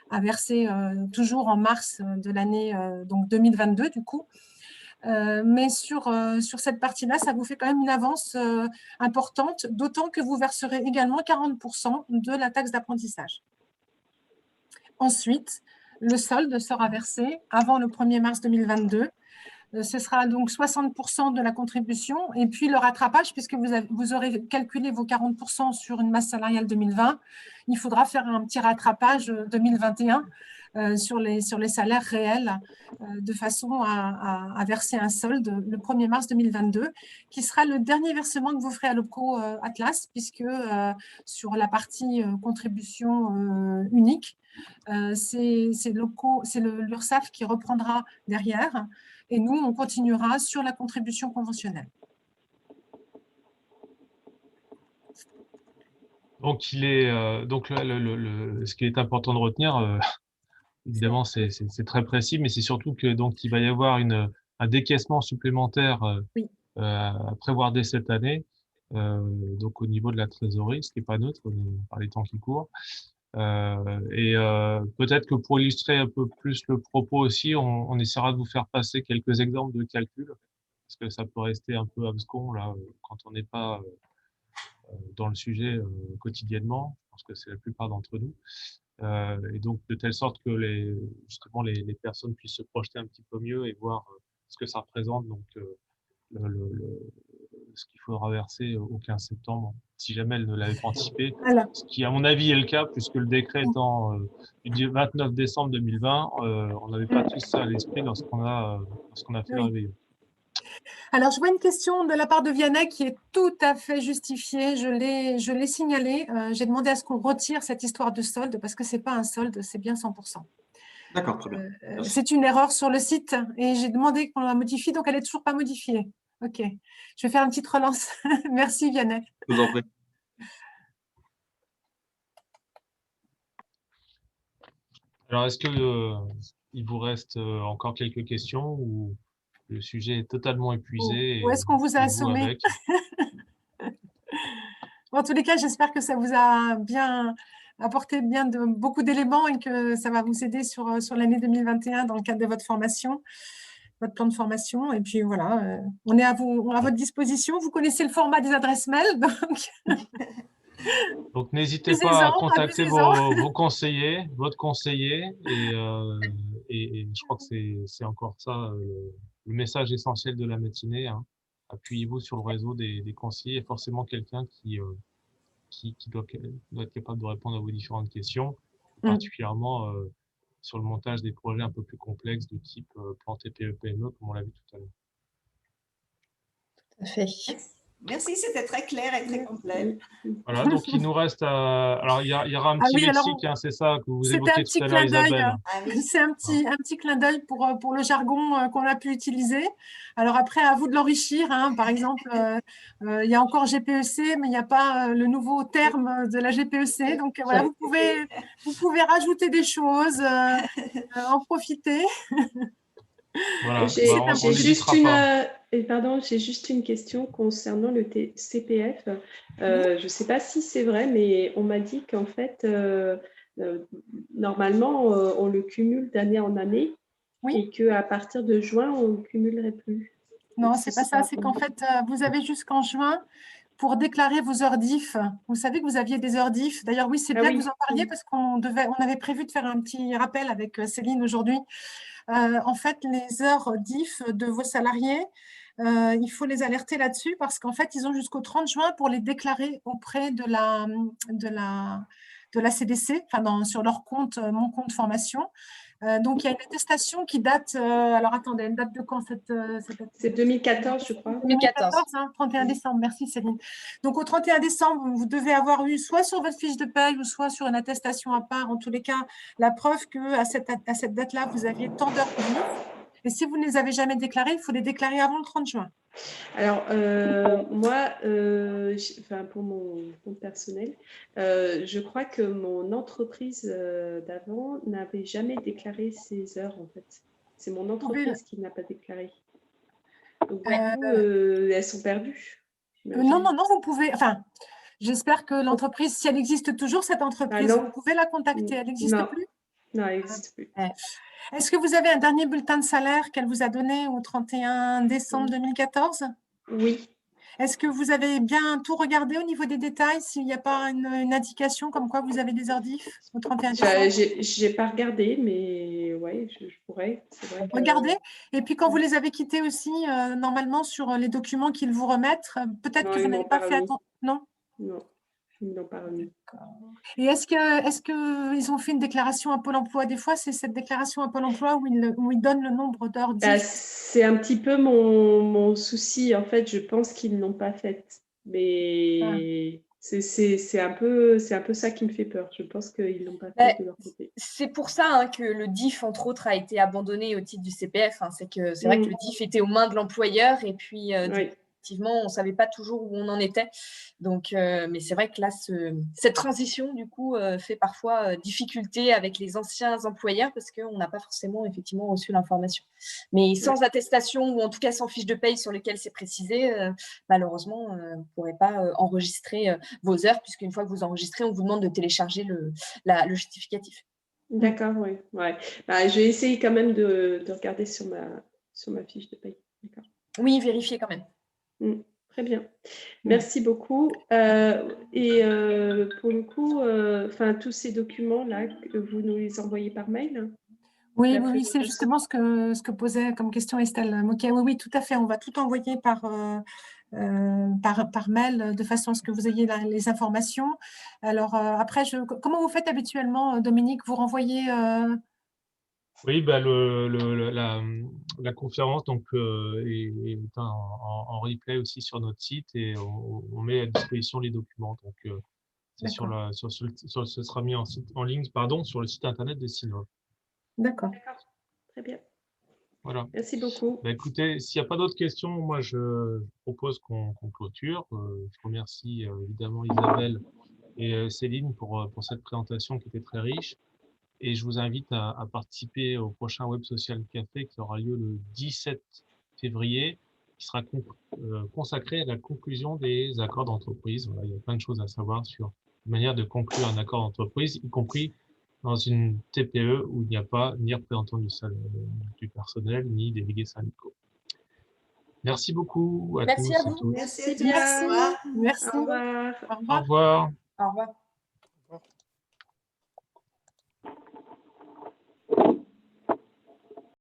à verser toujours en mars de l'année donc 2022 du coup. Mais sur cette partie-là, ça vous fait quand même une avance importante, d'autant que vous verserez également 40% de la taxe d'apprentissage. Ensuite, le solde sera versé avant le 1er mars 2022 ce sera donc 60% de la contribution. Et puis le rattrapage, puisque vous aurez calculé vos 40% sur une masse salariale 2020, il faudra faire un petit rattrapage 2021 sur les salaires réels, de façon à verser un solde le 1er mars 2022, qui sera le dernier versement que vous ferez à l'OPCO Atlas, puisque sur la partie contribution unique, c'est l'URSSAF qui reprendra derrière, et nous, on continuera sur la contribution conventionnelle. Donc, ce qui est important de retenir, évidemment, c'est très précis, mais c'est surtout que donc il va y avoir un décaissement supplémentaire à prévoir dès cette année, donc au niveau de la trésorerie, ce qui n'est pas neutre par les temps qui courent. Peut-être que pour illustrer un peu plus le propos aussi, on essaiera de vous faire passer quelques exemples de calculs, parce que ça peut rester un peu abscon là quand on n'est pas dans le sujet quotidiennement. Je pense que c'est la plupart d'entre nous. Et donc de telle sorte que justement les personnes puissent se projeter un petit peu mieux et voir ce que ça représente, donc ce qu'il faudra verser au 15 septembre, si jamais elle ne l'avait pas anticipé, ce qui à mon avis est le cas, puisque le décret étant du 29 décembre 2020, on n'avait pas tous ça à l'esprit lorsqu'on a fait le réveillon. Alors, je vois une question de la part de Vianney qui est tout à fait justifiée. Je l'ai signalée. J'ai demandé à ce qu'on retire cette histoire de solde, parce que ce n'est pas un solde, c'est bien 100%. D'accord, très bien. C'est une erreur sur le site et j'ai demandé qu'on la modifie, donc elle n'est toujours pas modifiée. OK. Je vais faire une petite relance. Merci, Vianney. Je vous en prie. Alors, est-ce qu'il vous reste encore quelques questions ou le sujet est totalement épuisé? Ou est-ce qu'on vous a assommé? En tous les cas, j'espère que ça vous a bien apporté beaucoup d'éléments et que ça va vous aider sur l'année 2021 dans le cadre de votre formation, votre plan de formation. Et puis voilà, on est à votre disposition. Vous connaissez le format des adresses mail, donc n'hésitez pas à contacter vos conseillers, votre conseiller, et je crois que c'est encore ça le message essentiel de la matinée, hein. Appuyez-vous sur le réseau des conseillers, et forcément quelqu'un qui doit être capable de répondre à vos différentes questions, particulièrement sur le montage des projets un peu plus complexes de type plan TPE-PME, comme on l'a vu tout à l'heure. Tout à fait. Merci, c'était très clair et très complet. Voilà, donc il nous reste alors il y aura un petit lexique, hein, c'est ça que vous évoquiez tout à l'heure, Isabelle. C'est un petit clin d'œil pour le jargon qu'on a pu utiliser. Alors après, à vous de l'enrichir, hein. Par exemple, il y a encore GPEC, mais il n'y a pas le nouveau terme de la GPEC. Donc voilà, vous pouvez rajouter des choses, en profiter. Voilà. J'ai juste une question concernant le CPF. Je ne sais pas si c'est vrai, mais on m'a dit qu'en fait, normalement, on le cumule d'année en année et qu'à partir de juin, on ne le cumulerait plus. Non, ce n'est pas ça. C'est qu'en fait, vous avez jusqu'en juin pour déclarer vos heures diff. Vous savez que vous aviez des heures diff. D'ailleurs, oui, c'est bien que vous en parliez parce qu'on avait prévu de faire un petit rappel avec Céline aujourd'hui. En fait, les heures diff de vos salariés, il faut les alerter là-dessus parce qu'en fait, ils ont jusqu'au 30 juin pour les déclarer auprès de la CDC, enfin sur leur compte, mon compte formation. Donc, il y a une attestation qui date… alors, attendez, elle date de quand cette C'est 2014, je crois. 2014, hein, 31 décembre. Merci, Céline. Donc, au 31 décembre, vous devez avoir eu soit sur votre fiche de paye ou soit sur une attestation à part, en tous les cas, la preuve qu'à cette date-là, vous aviez tant d'heures pour vous. Et si vous ne les avez jamais déclarées, il faut les déclarer avant le 30 juin. Alors, moi, pour mon compte personnel, je crois que mon entreprise d'avant n'avait jamais déclaré ses heures, en fait. C'est mon entreprise qui n'a pas déclaré. Donc, du coup, elles sont perdues. Non, vous pouvez… Enfin, j'espère que l'entreprise, si elle existe toujours, cette entreprise, vous pouvez la contacter. Elle n'existe plus? Non, elle n'existe plus. Est-ce que vous avez un dernier bulletin de salaire qu'elle vous a donné au 31 décembre 2014? Oui. Est-ce que vous avez bien tout regardé au niveau des détails, s'il n'y a pas une indication comme quoi vous avez des heures diff au 31 décembre? Je n'ai pas regardé, mais ouais, je pourrais. C'est vrai que... Regardez. Et puis, quand vous les avez quittés aussi, normalement, sur les documents qu'ils vous remettent, peut-être Non, que ils vous m'ont n'avez pas pas fait remis. attention. Non? Non, ils ne l'ont pas remis. Et est-ce qu'ils ont fait une déclaration à Pôle emploi? Des fois, c'est cette déclaration à Pôle emploi où ils donnent le nombre d'heures Bah, diff. c'est un petit peu mon souci. En fait, je pense qu'ils ne l'ont pas faite. Mais c'est un peu ça qui me fait peur. Je pense qu'ils ne l'ont pas Bah, fait de leur côté. c'est pour ça hein, que le DIF, entre autres, a été abandonné au titre du CPF. Hein. C'est vrai que le DIF était aux mains de l'employeur et puis Oui. effectivement, on ne savait pas toujours où on en était. Donc, mais c'est vrai que là, cette transition, du coup, fait parfois difficulté avec les anciens employeurs parce qu'on n'a pas forcément, effectivement, reçu l'information. Mais sans attestation ou en tout cas sans fiche de paye sur lesquelles c'est précisé, malheureusement, vous ne pourrez pas enregistrer vos heures puisqu'une fois que vous enregistrez, on vous demande de télécharger le justificatif. D'accord, oui. Ouais. Bah, je vais essayer quand même de regarder sur ma fiche de paye. D'accord. Oui, vérifiez quand même. Très bien. Merci beaucoup. Et pour le coup, tous ces documents-là, vous nous les envoyez par mail? Oui, c'est justement ce que posait comme question Estelle Moquet. Oui, tout à fait. On va tout envoyer par mail de façon à ce que vous ayez les informations. Alors, après, comment vous faites habituellement, Dominique? Vous renvoyez Oui, bah, la conférence donc, est en replay aussi sur notre site et on met à disposition les documents. Donc, c'est ce sera mis en ligne sur le site internet des Sinov. D'accord. Très bien. Voilà. Merci beaucoup. Bah, écoutez, s'il n'y a pas d'autres questions, moi je propose qu'on clôture. Je remercie évidemment Isabelle et Céline pour cette présentation qui était très riche. Et je vous invite à participer au prochain Web Social Café qui aura lieu le 17 février, qui sera consacré à la conclusion des accords d'entreprise. Voilà, il y a plein de choses à savoir sur la manière de conclure un accord d'entreprise, y compris dans une TPE où il n'y a pas ni représentant du personnel, ni délégués syndicaux. Merci beaucoup à tous et toutes. Merci à tous. Merci. Au revoir. Merci. Au revoir. Au revoir. Au revoir. Au revoir.